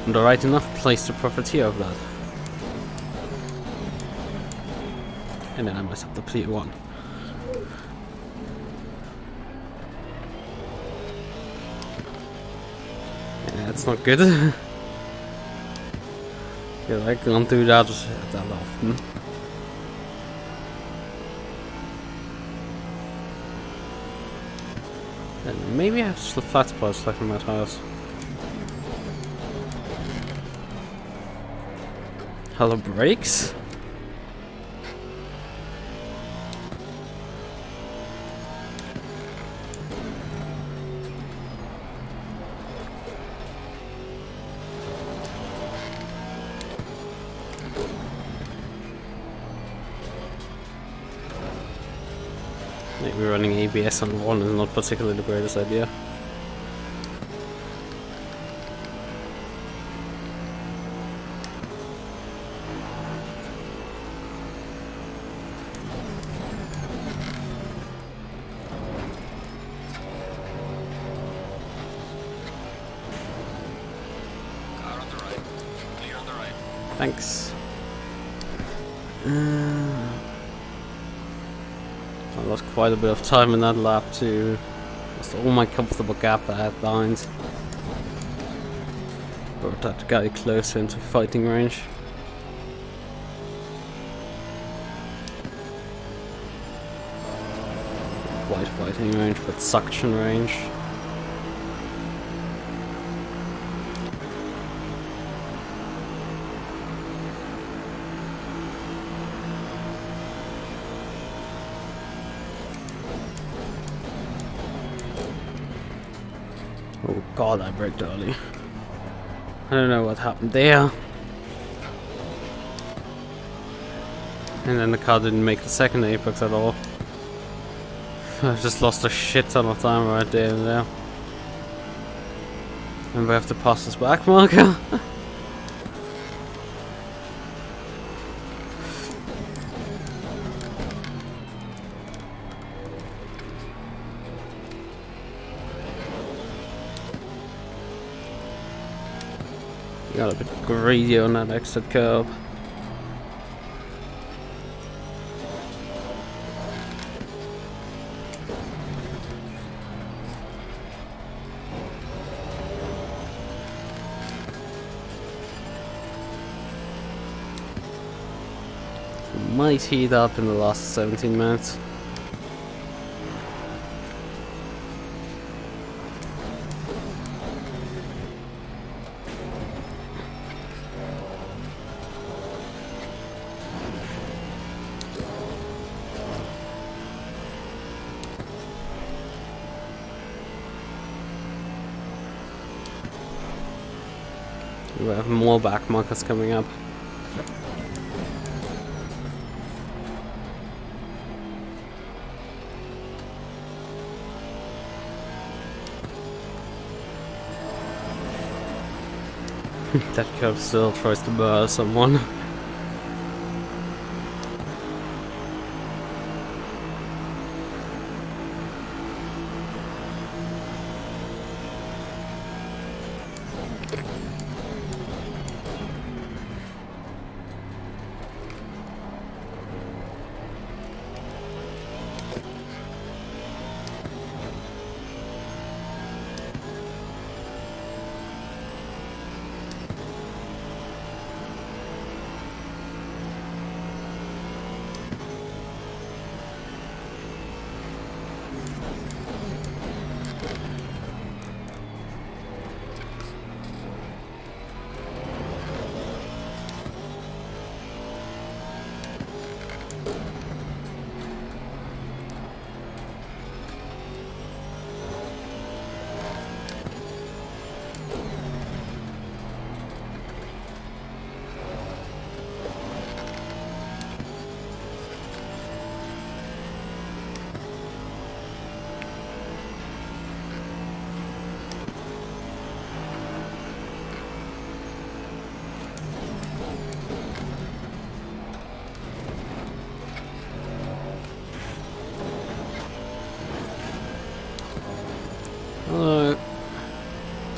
in the right enough place to profiteer of that. And then I mess up the P1. Yeah, that's not good. Yeah, I can't do that often. And maybe I have flat spots like in my tires. Hello, brakes? Maybe running ABS on 1 is not particularly the greatest idea. Car on the right. Clear on the right. Thanks. I lost quite a bit of time in that lap too. Lost all my comfortable gap I had behind. Brought that guy closer into fighting range. Quite fighting range, but suction range. Oh god, I braked early. I don't know what happened there. And then the car didn't make the second apex at all. I just lost a shit ton of time right there and there. And we have to pass this back marker. Got a bit greedy on that exit curb. Might heat up in the last 17 minutes. We have more back markers coming up. That curb still tries to burn someone.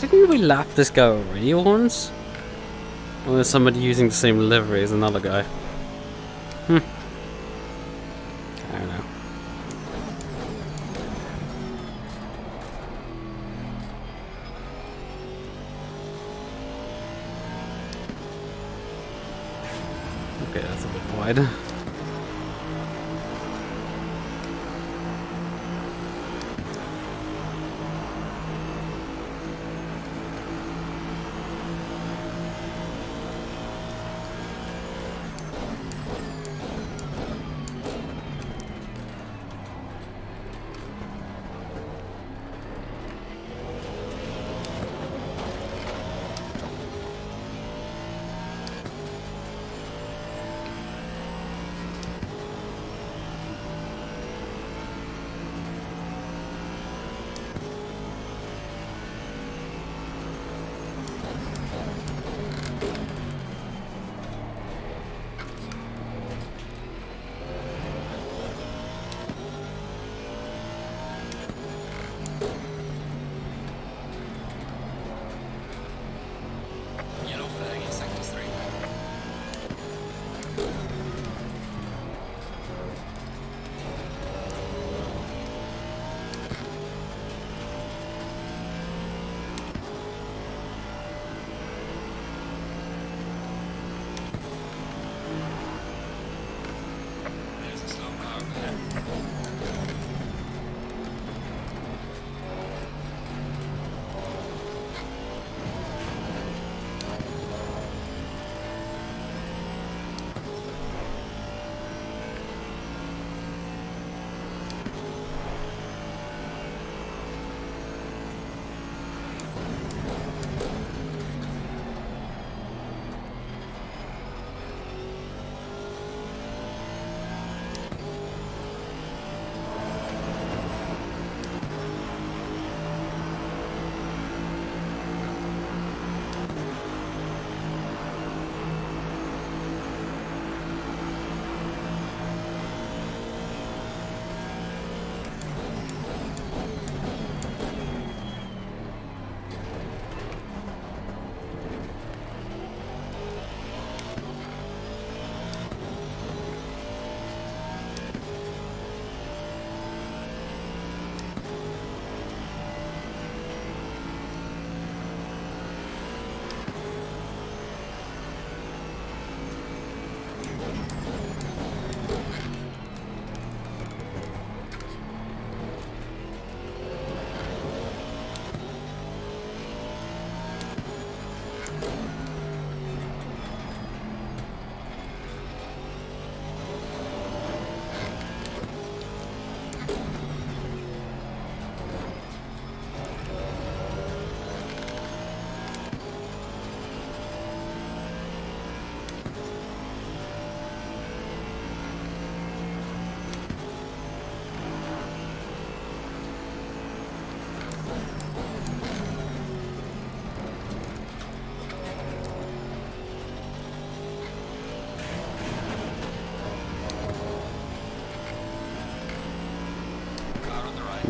Didn't we lap this guy already once? Or is somebody using the same livery as another guy? I don't know. Okay, that's a bit wide.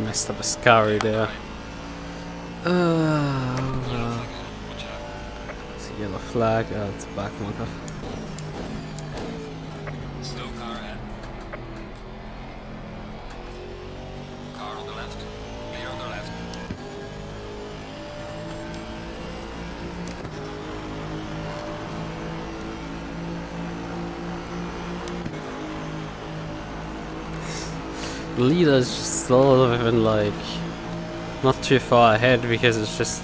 messed up a scurry there. It's a yellow flag. It's a back marker. Slow car ahead. Car on the left. Clear on the left. The leader's just sort of in like not too far ahead because it's just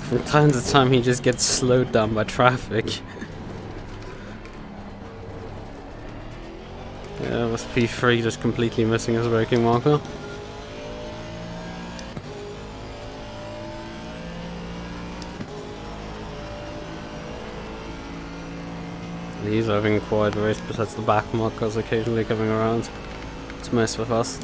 from time to time he just gets slowed down by traffic. Yeah, was P3 just completely missing his braking marker. He's having quite a race besides the back markers occasionally coming around to mess with us.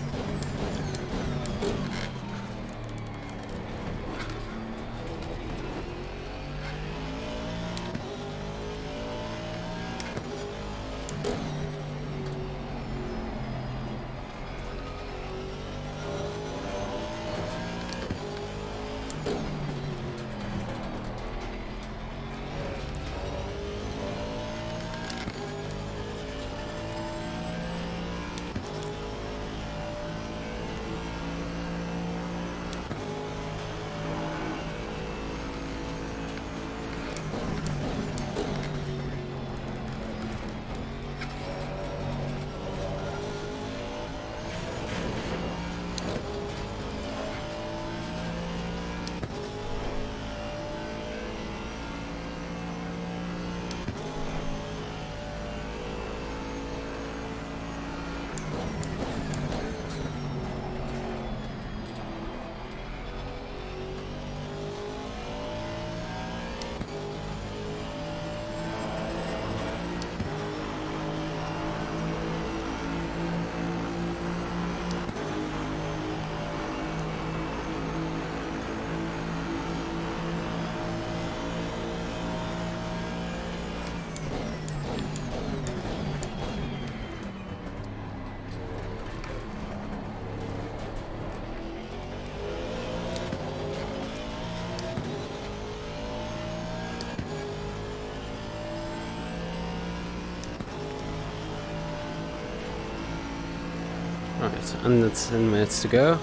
Right, and it's 10 minutes to go.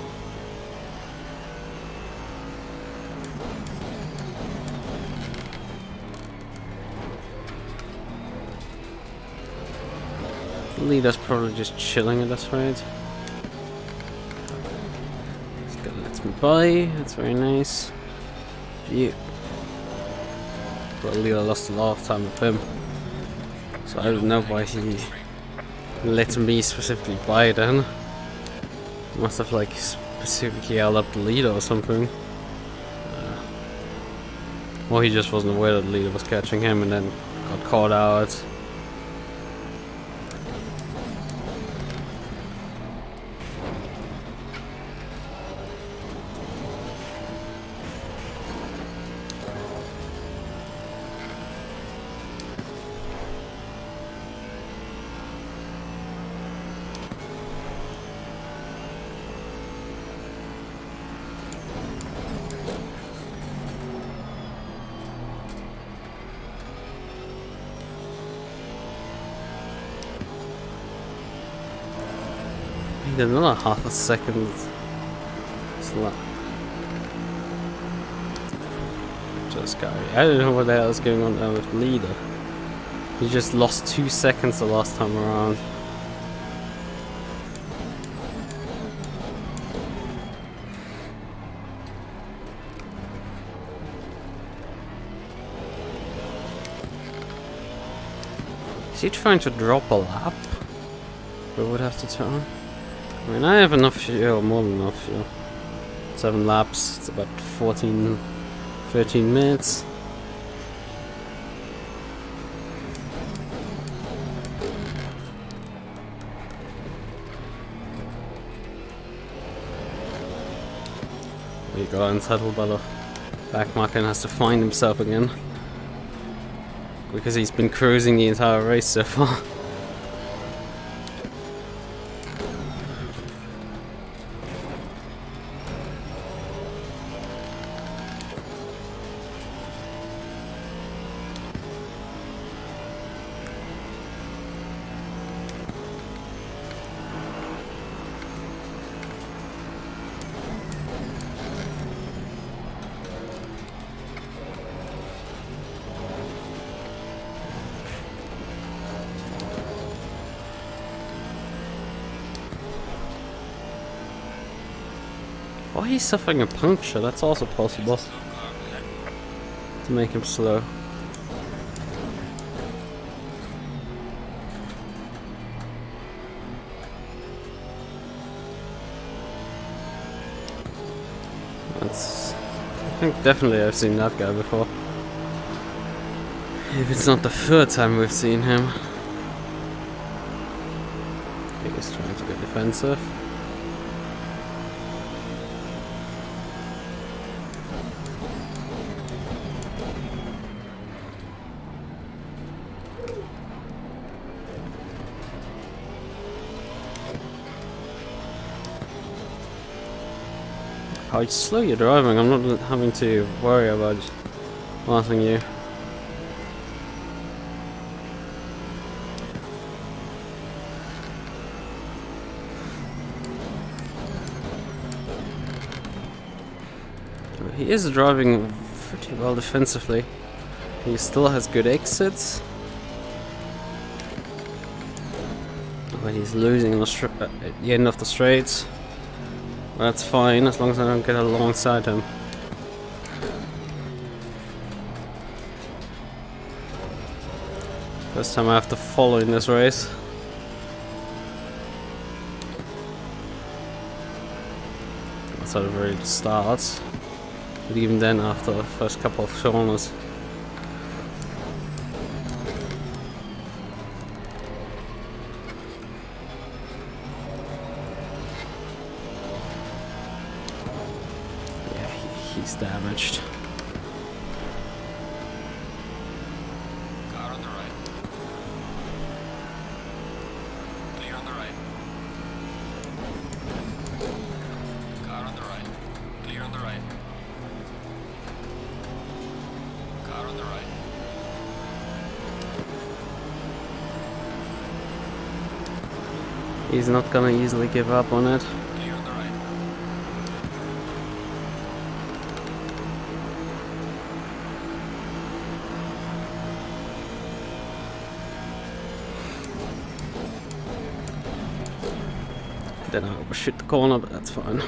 The leader's probably just chilling at this rate. He's gonna let me by, that's very nice. View. But the leader lost a lot of time with him. So I don't know why he let me specifically by then. Must have like specifically held up the leader or something. Or he just wasn't aware that the leader was catching him and then got caught out. Another half a second. Just scary. I don't know what the hell is going on there with the leader. He just lost 2 seconds the last time around. Is he trying to drop a lap? We would have to turn. I mean, I have enough fuel, more than enough fuel. 7 laps, it's about 13 minutes. He got unsettled by the back marker and has to find himself again. Because he's been cruising the entire race so far. Oh, he's suffering a puncture. That's also possible Slow car ahead. to make him slow. That's. I think definitely I've seen that guy before. If it's not the third time we've seen him. I think he's trying to get defensive. How slow you're driving, I'm not having to worry about passing you. He is driving pretty well defensively. He still has good exits. But he's losing at the end of the straights. That's fine, as long as I don't get alongside him. First time I have to follow in this race. That's how it really starts. But even then, after the first couple of corners. He's damaged. Car on the right. Clear on the right. Car on the right. Clear on the right. Car on the right. He's not gonna easily give up on it. Clear on the right. Then I overshoot the corner, but that's fine.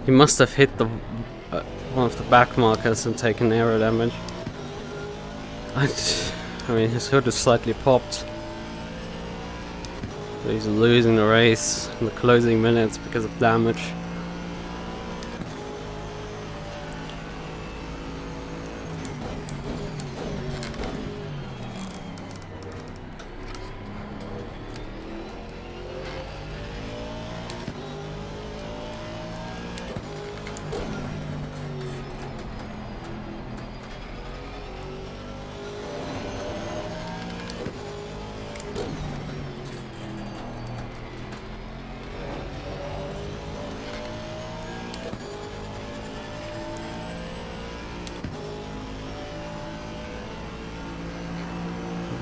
He must have hit the one of the back markers and taken aero damage. I mean, his hood is slightly popped. But he's losing the race in the closing minutes because of damage.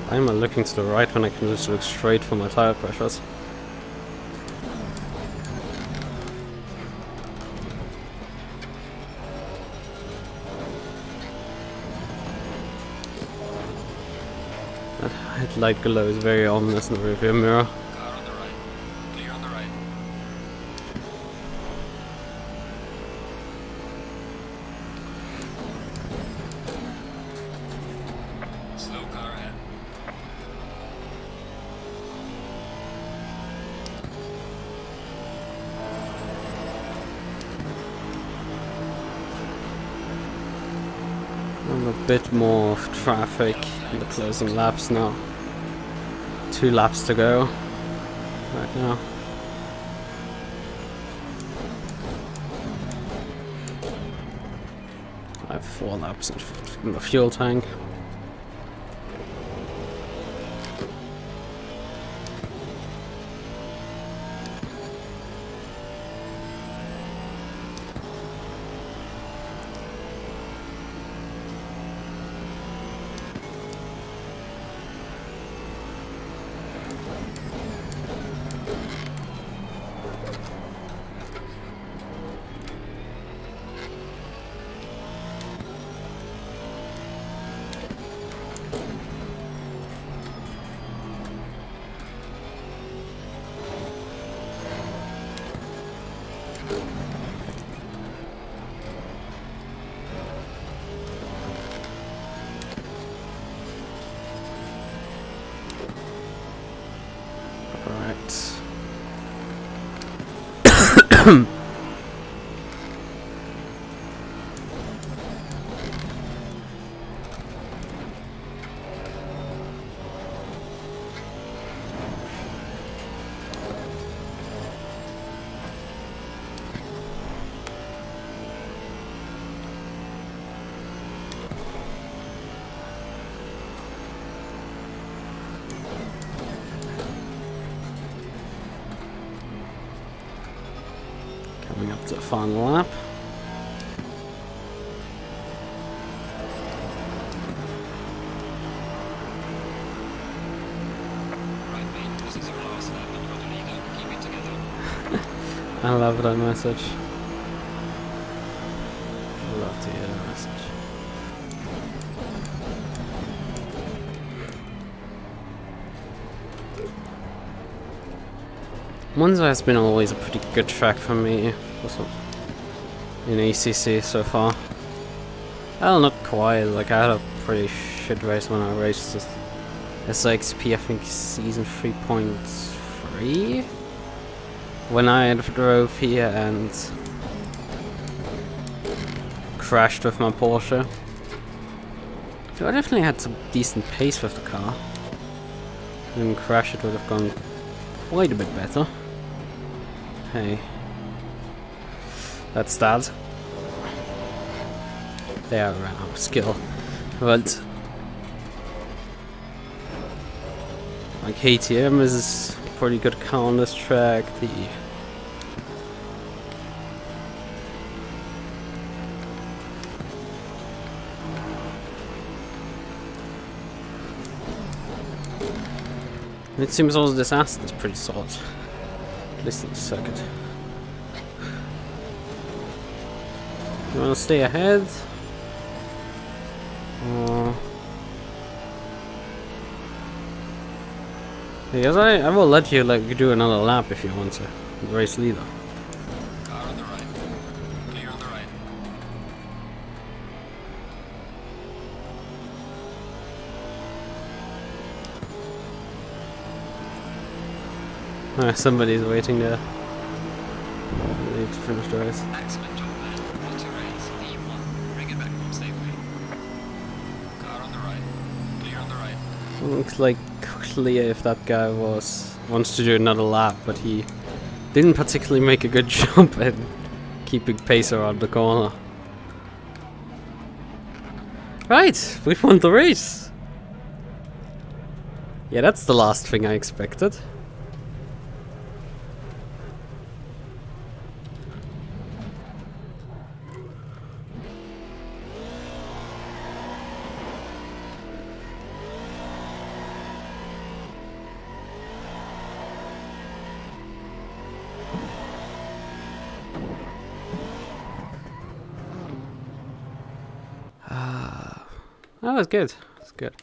Why am I looking to the right when I can just look straight for my tire pressures? That headlight glow is very ominous in the rearview mirror. Car on the right. Clear on the right. Slow car ahead. And a bit more of traffic in the closing laps now. 2 laps to go right now. I have 4 laps in the fuel tank. Coming up to the final lap. Right, mate, this is your last lap and you're the leader. Keep it together. I love that message. I love to hear that message. Monza has been always a pretty good track for me also in ACC so far. Well, not quite, like I had a pretty shit race when I raced this SXP, I think season 3.3 when I drove here and crashed with my Porsche. So I definitely had some decent pace with the car. Didn't crash, it would have gone quite a bit better. Hey, that's that. They are ran out of skill, but like KTM is a pretty good car on this track. It seems also this Aston is pretty solid. At least in the circuit. You wanna stay ahead? Or because I will let you like do another lap if you want to. Race leader. Car on the right. Clear on the right. Somebody's waiting there. They need to finish the race. Excellent job, man. What a race. D1. Bring it back home safely. Car on the right. Clear on the right. Looks like clear if that guy wants to do another lap, but he didn't particularly make a good job at keeping pace around the corner. Right, we won the race. Yeah, that's the last thing I expected. That was good. That's good.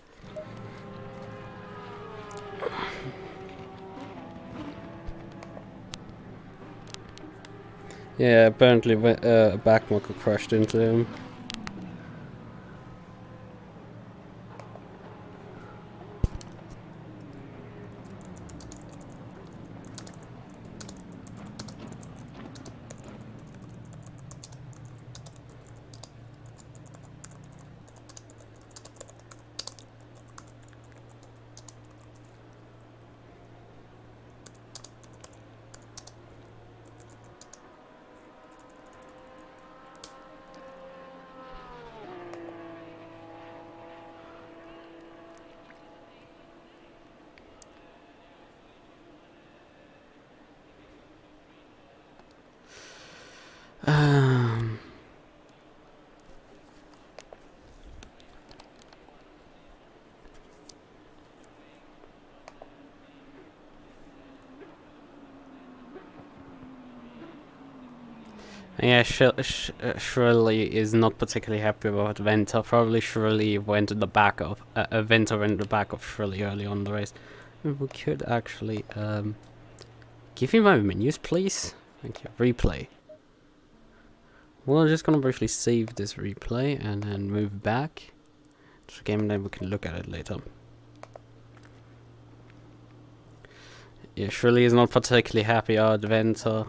Yeah, apparently a back MUQU crashed into him. Yeah, Shirley is not particularly happy about Venter. Probably Shirley went in the back of Venter went in the back of Shirley early on in the race. We could actually give me my menus, please. Thank you. Replay. We're just gonna briefly save this replay and then move back to the game, and then we can look at it later. Yeah, Shirley is not particularly happy about Venter.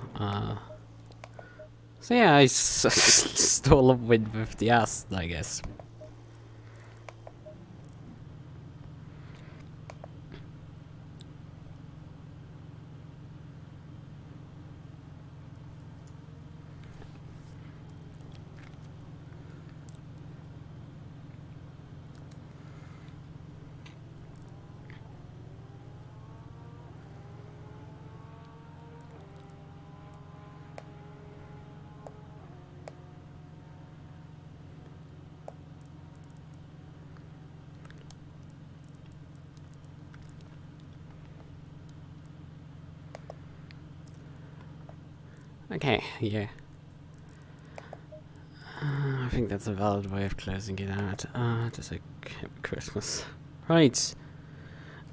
So yeah, I stole a win with the Aston, I guess. Okay, yeah. I think that's a valid way of closing it out. Just like Happy Christmas. Right.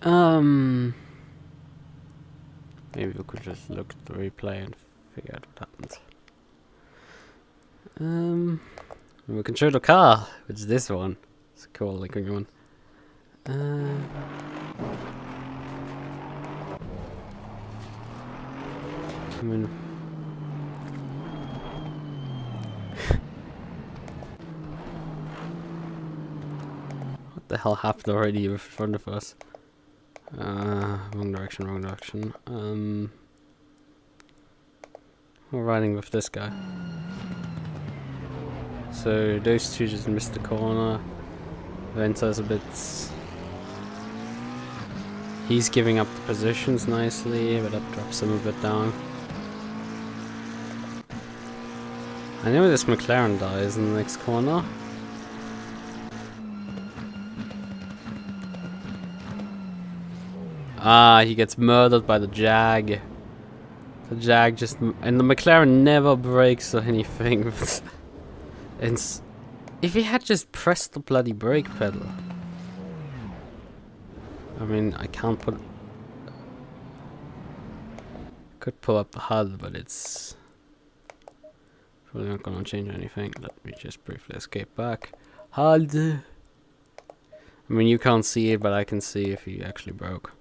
Maybe we could just look at the replay and figure out what happened. We can show the car, which is this one. It's a cool looking one. I mean, what the hell happened already in front of us? Wrong direction, wrong direction. We're riding with this guy. So those two just missed the corner. Vento's a bit... He's giving up the positions nicely, but that drops him a bit down. I know this McLaren dies in the next corner. Ah, he gets murdered by the Jag. The Jag just... And the McLaren never breaks or anything. And if he had just pressed the bloody brake pedal... I mean, I can't put... Could pull up the HUD, but it's... probably not gonna change anything. Let me just briefly escape back. HUD! I mean, you can't see it, but I can see if he actually broke.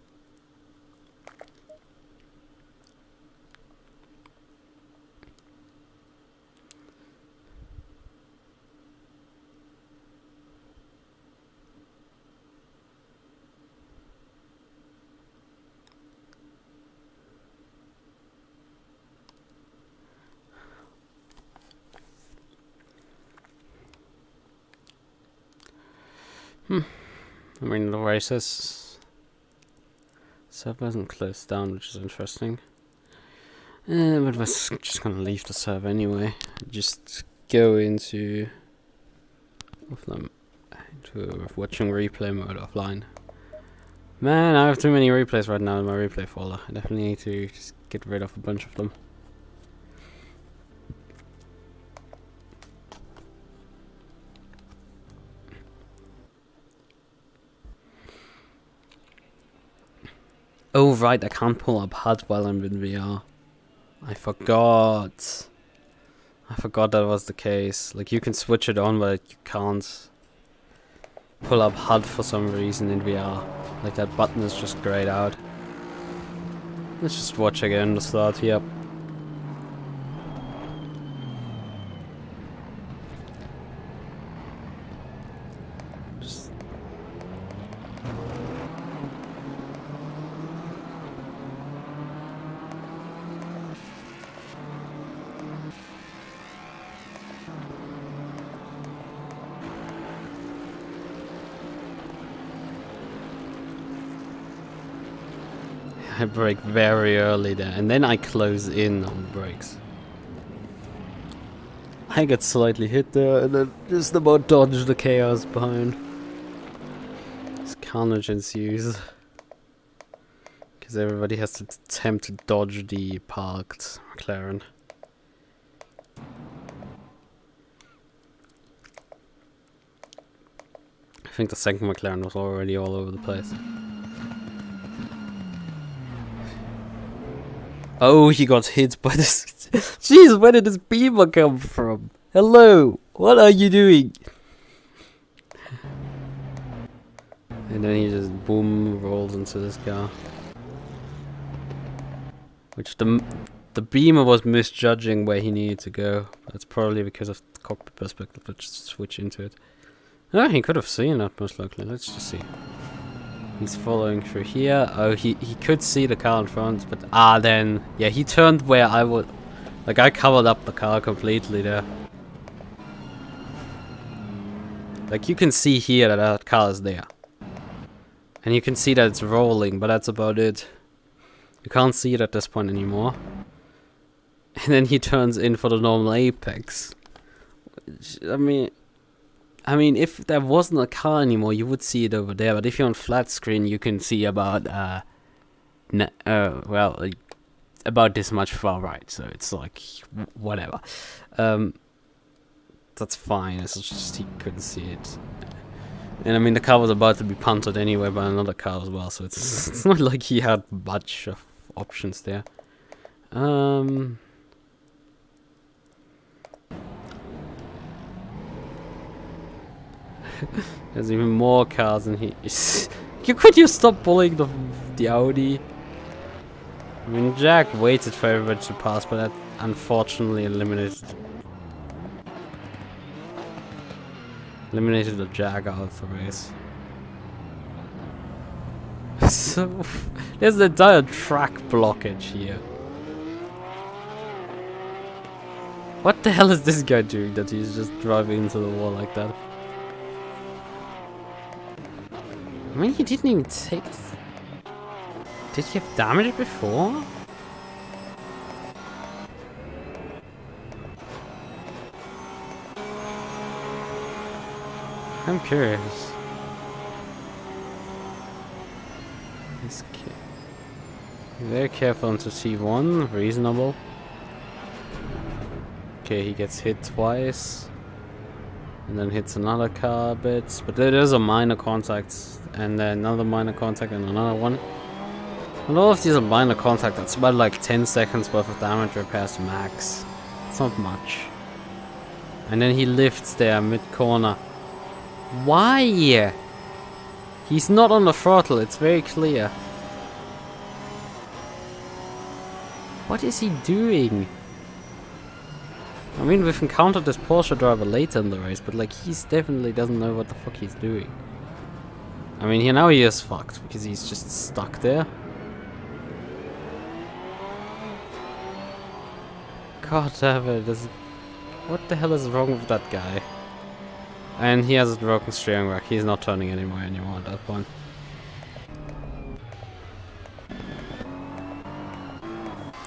I mean, the races server isn't closed down, which is interesting. But we're just gonna leave the server anyway. Just go into watching replay mode offline. Man, I have too many replays right now in my replay folder. I definitely need to just get rid of a bunch of them. Oh right, I can't pull up HUD while I'm in VR. I forgot. I forgot that was the case. Like, you can switch it on, but you can't pull up HUD for some reason in VR. Like, that button is just grayed out. Let's just watch again the start here. I brake very early there, and then I close in on the brakes. I get slightly hit there, and then just about dodge the chaos behind. This carnage ensues. Because everybody has to attempt to dodge the parked McLaren. I think the second McLaren was already all over the place. Oh, he got hit by this. Jeez, where did this beamer come from? Hello, what are you doing? And then he just boom rolls into this car. Which the the beamer was misjudging where he needed to go. That's probably because of the cockpit perspective. Let's just switch into it. Oh, he could have seen that most likely. Let's just see. He's following through here. Oh, he could see the car in front, but then yeah, he turned where I would. Like I covered up the car completely there. Like you can see here that that car is there. And you can see that it's rolling, but that's about it. You can't see it at this point anymore. And then he turns in for the normal apex. Which, I mean, if there wasn't a car anymore, you would see it over there. But if you're on flat screen, you can see about, about this much far right. So it's like, whatever. That's fine. It's just he couldn't see it. And I mean, the car was about to be punted anyway by another car as well. So it's not like he had much of options there. There's even more cars in here. Could you stop bullying the Audi? I mean, Jack waited for everybody to pass, but that unfortunately eliminated the Jag out of the race. So there's the entire track blockage here. What the hell is this guy doing that he's just driving into the wall like that? I mean, he didn't even take... Did he have damage before? I'm curious. He's very careful into C1, reasonable. Okay, he gets hit twice. And then hits another car a bit. But there's a minor contact. And then another minor contact and another one. And all of these are minor contact. That's about like 10 seconds worth of damage repairs max. It's not much. And then he lifts there mid-corner. Why? He's not on the throttle, it's very clear. What is he doing? I mean, we've encountered this Porsche driver later in the race, but like, he's definitely doesn't know what the fuck he's doing. I mean, now he is fucked, because he's just stuck there. God damn it, what the hell is wrong with that guy? And he has a broken steering rack, he's not turning anymore at that point.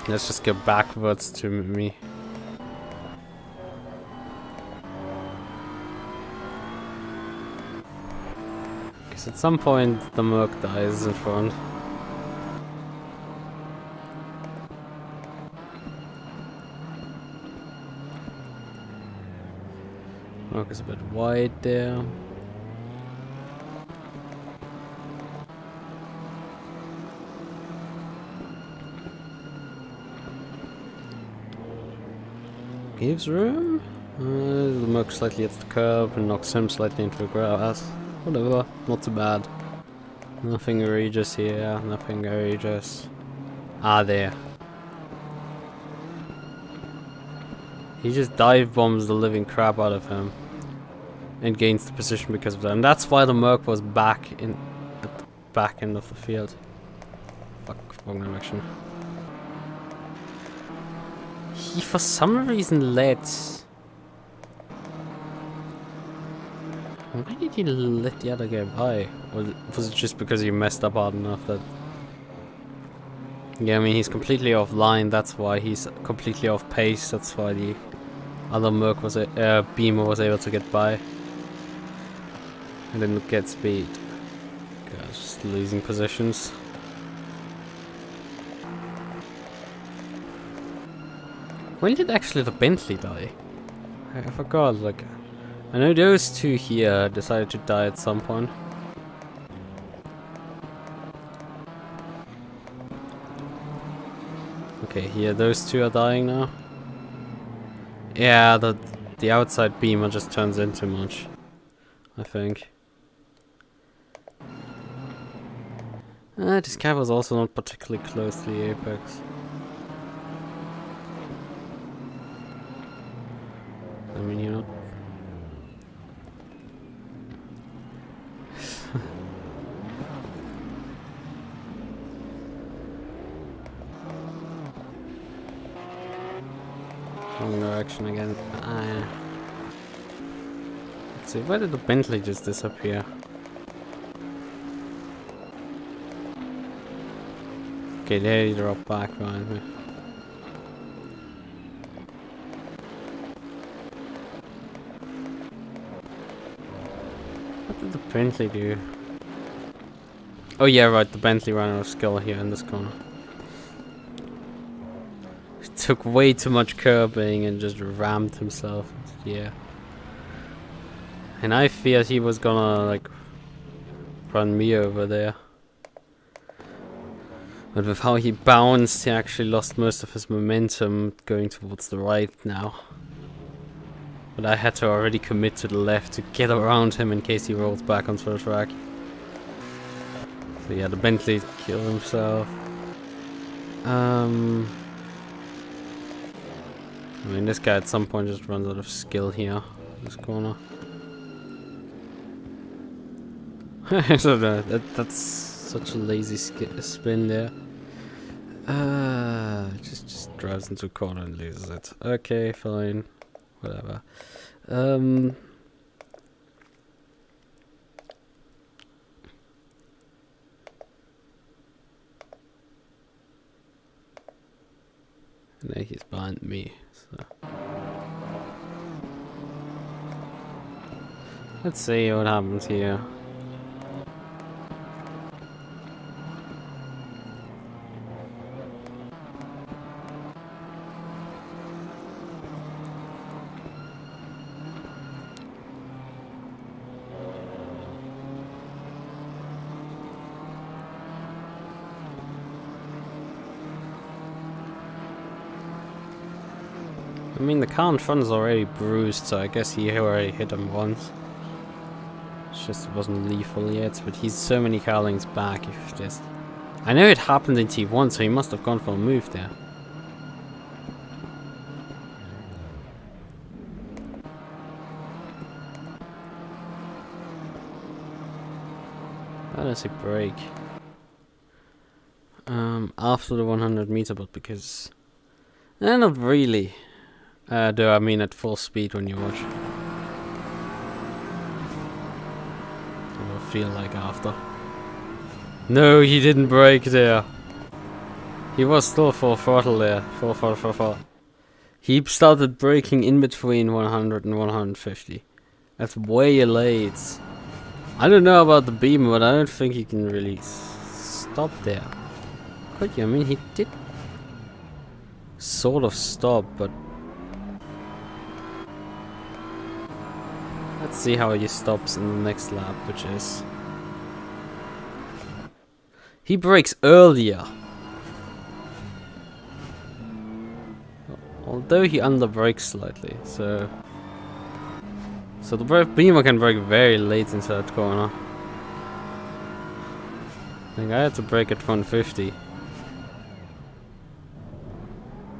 Let's just go backwards to me. Because at some point the MUQU dies in front. MUQU is a bit wide there. Gives room. The MUQU slightly hits the curb and knocks him slightly into the grass. Whatever, not too bad. Nothing egregious here, nothing egregious. There. He just dive bombs the living crap out of him. And gains the position because of that. And that's why the MUQU was back at the back end of the field. Fuck, wrong direction. He for some reason let... Why did he let the other guy by? Or was it just because he messed up hard enough that... Yeah, I mean, he's completely offline, that's why he's completely off pace, that's why the other MUQU was Beamer was able to get by. And didn't get speed. God, just losing positions. When did actually the Bentley die? I forgot, like... I know those two here decided to die at some point. Okay, here those two are dying now. Yeah, the outside Beamer just turns in too much, I think. This guy was also not particularly close to the apex. wrong direction again. Let's see, where did the Bentley just disappear? Okay, there he dropped back behind me. What did the Bentley do? Oh yeah, right, the Bentley ran out of skill here in this corner. He took way too much curbing and just rammed himself. Yeah. And I feared he was gonna, like, run me over there. But with how he bounced, he actually lost most of his momentum going towards the right now. But I had to already commit to the left to get around him in case he rolls back onto the track. So yeah, the Bentley killed himself. I mean, this guy at some point just runs out of skill here, this corner. So that's such a lazy spin there. Just drives into a corner and loses it. Okay, fine, whatever. And now he's behind me. So let's see what happens here. I mean, the car in front is already bruised, so I guess he already hit him once. It's just it wasn't lethal yet, but he's so many car lengths back if this... I know it happened in T1, so he must have gone for a move there. How does he brake? After the 100 meter, but because... not really. Though I mean at full speed when you watch. It'll feel like after. No, he didn't brake there. He was still full throttle there. Full. He started braking in between 100 and 150. That's way late. I don't know about the beam, but I don't think he can really stop there. Could you? I mean, he did sort of stop, but let's see how he stops in the next lap, which is... He brakes earlier. Although he under brakes slightly, so the beamer can brake very late into that corner. I think I had to brake at 150.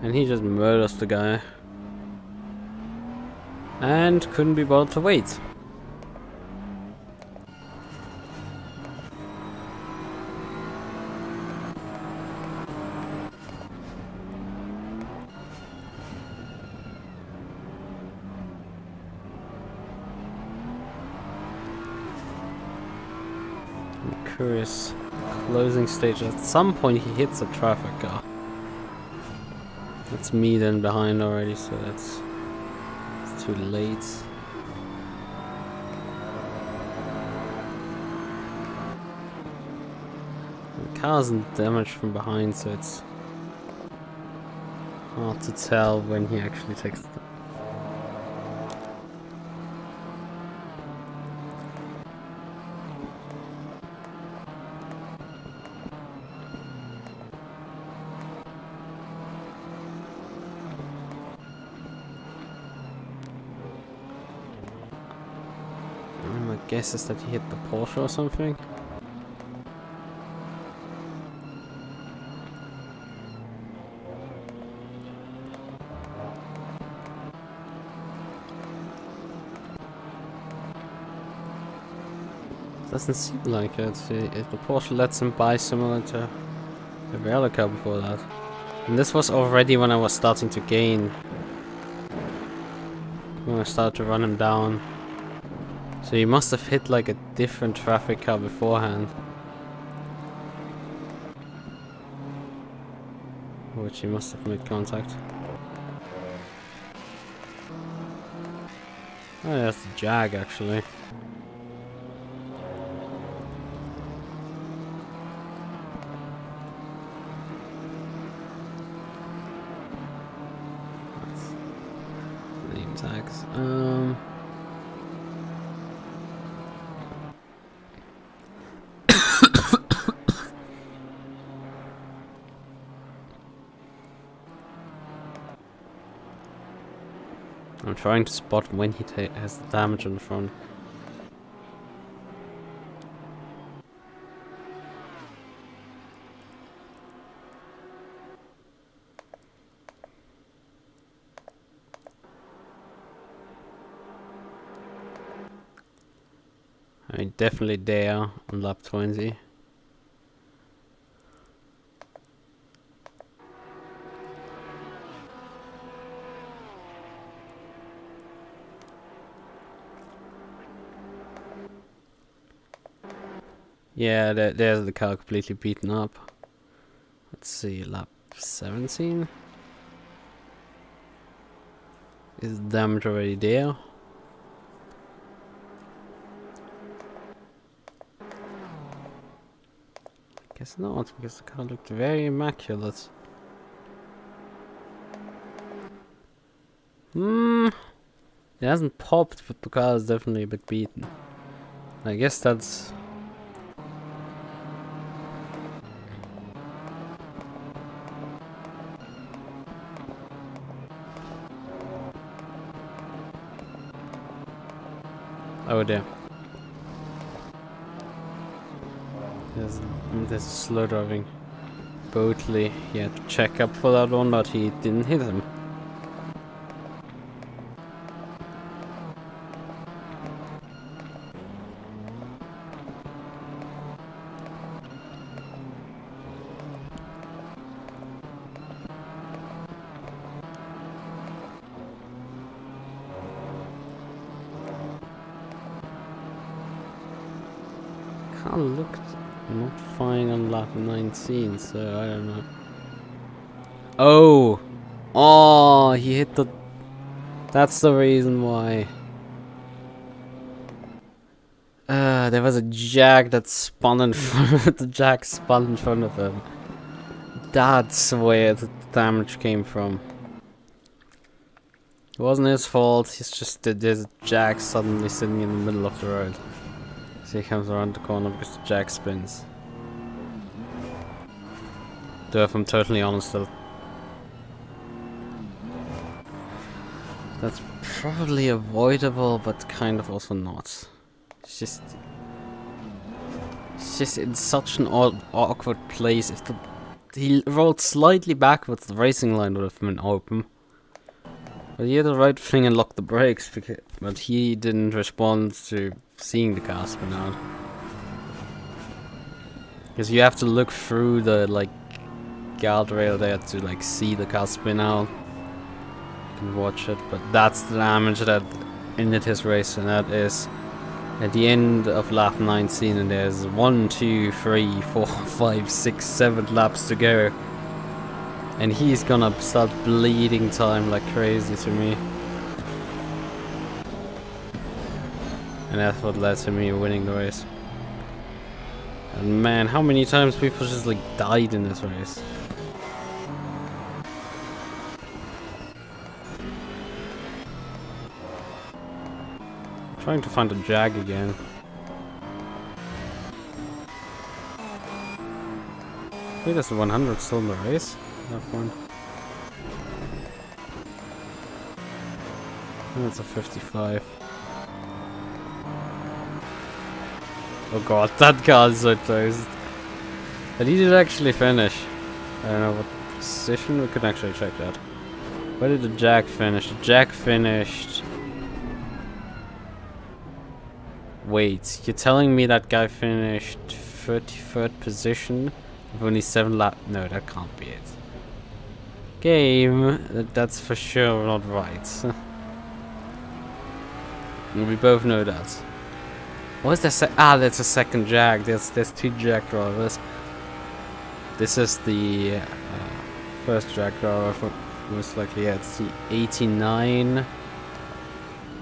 And he just murders the guy. And couldn't be bothered to wait. I'm curious. Closing stage. At some point he hits a traffic car. That's me then behind already, so that's... too late. The car isn't damaged from behind, so it's hard to tell when he actually takes the... Guess is that he hit the Porsche or something. Doesn't seem like it. If the Porsche lets him buy similar to every other car before that. And this was already when I was starting to gain when I start to run him down. So he must have hit like a different traffic car beforehand. Which he must have made contact. Oh, yeah, that's the Jag actually. Name tags. I'm trying to spot when he has the damage on the front. I mean, definitely there on lap 20. Yeah, there's the car completely beaten up. Let's see, lap 17. Is the damage already there? Guess not, because the car looked very immaculate. It hasn't popped, but the car is definitely a bit beaten. I guess that's... Oh dear. There's a slow driving Boatley. He had to check up for that one, but he didn't hit him. Car looked not fine on lap 19, so I don't know. Oh! Oh, he hit the... That's the reason why. There was a Jag that spun in front of the Jag spun in front of him. That's where the damage came from. It wasn't his fault, it's just that there's a Jag suddenly sitting in the middle of the road. So he comes around the corner because the Jag spins. Though if I'm totally honest, that's probably avoidable, but kind of also not. It's just in such an awkward place. If he rolled slightly backwards, the racing line would have been open. But he had the right thing and locked the brakes, but he didn't respond to seeing the car spin out. Because you have to look through the guardrail there to see the car spin out. You can watch it, but that's the damage that ended his race, and that is at the end of lap 19, and there's 1, 2, 3, 4, 5, 6, 7 laps to go. And he's gonna start bleeding time like crazy to me. And that's what led to me winning the race. And man, how many times people just died in this race? I'm trying to find a Jag again. I think that's the 100 still in the race. That one. That's a 55. Oh god, that car is so toast. But he did actually finish. I don't know what position, we could actually check that. Where did the Jag finish? The Jag finished... Wait, you're telling me that guy finished 33rd position with only 7 laps? No, that can't be it. Game, that's for sure not right. We both know that. What is that? That's a second Jag. There's 2 Jag drivers. This is the first Jag driver for most likely. Yeah, it's the 89,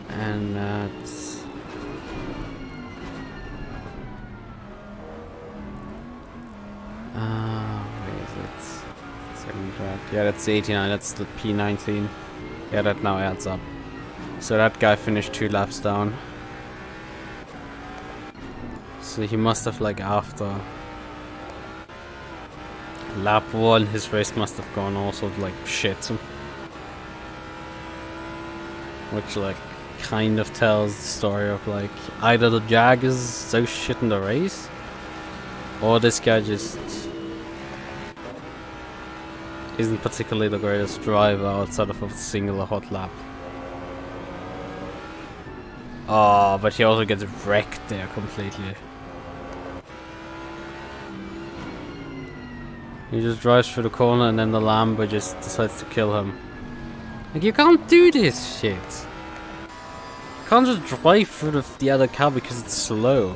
and that's where is it? Second Jag. Yeah, that's the 89. That's the P19. Yeah, that now adds up. So that guy finished 2 laps down. So he must have, like, after lap 1, his race must have gone also like shit. Which, like, kind of tells the story of, like, either the Jag is so shit in the race, or this guy just isn't particularly the greatest driver outside of a single hot lap. Oh, but he also gets wrecked there completely. He just drives through the corner and then the Lambo just decides to kill him. Like, you can't do this shit. You can't just drive through the other car because it's slow.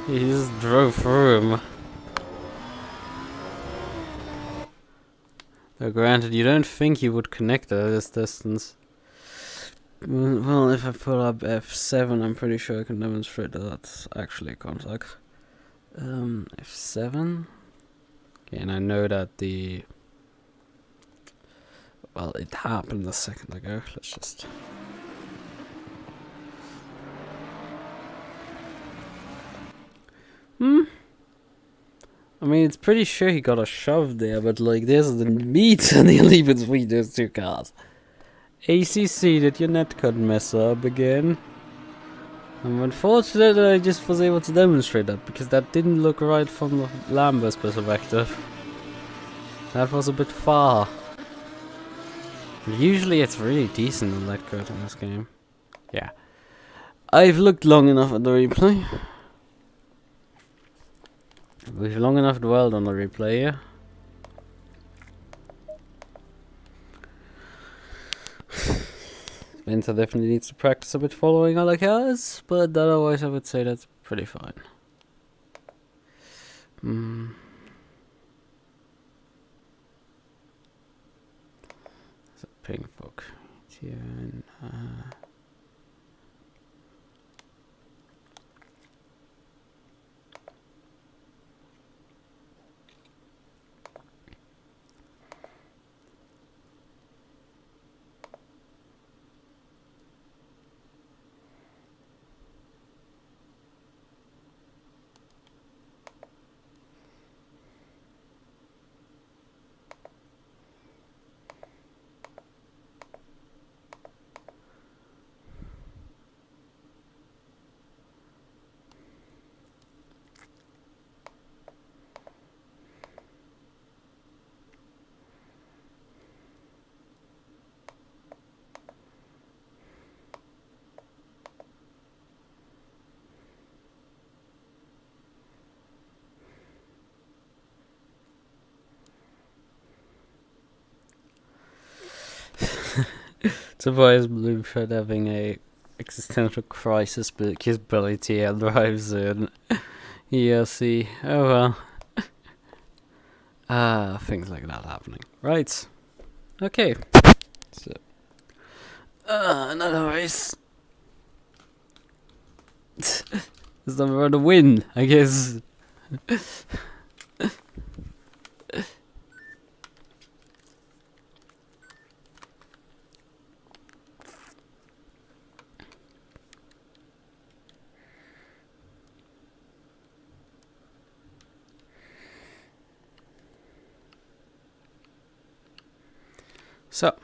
He just drove through him. Though granted, you don't think he would connect at this distance. Well, if I pull up F7, I'm pretty sure I can demonstrate that that's actually a contact. F7. Okay, and I know that the... Well, it happened a second ago. Let's just... I mean, it's pretty sure he got a shove there, but, like, there's the meat nearly between those 2 cars. ACC, did your netcode mess up again? I'm unfortunate that I just was able to demonstrate that, because that didn't look right from the Lambo's perspective. That was a bit far. Usually it's really decent on netcode in this game. Yeah. I've looked long enough at the replay. We've long enough dwelled on the replay here. Winter definitely needs to practice a bit following other cars, but otherwise I would say that's pretty fine. It's a pink book. Here and, Tobias Bloomfield having a existential crisis capability and drives in. Yeah, see. Oh well. Things like that happening. Right. Okay. So. Another race. This time we're on the win, I guess. So,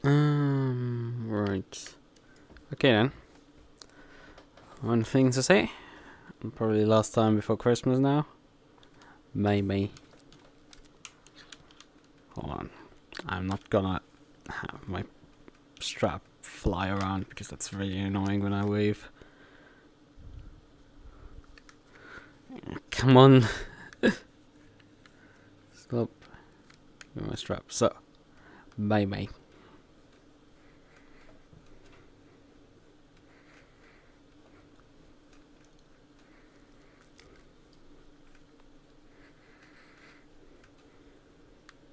right. Okay then. One thing to say. Probably last time before Christmas now. Maybe. Hold on. I'm not gonna have my strap fly around because that's really annoying when I wave. Come on. Stop. My strap. So. Bye bye.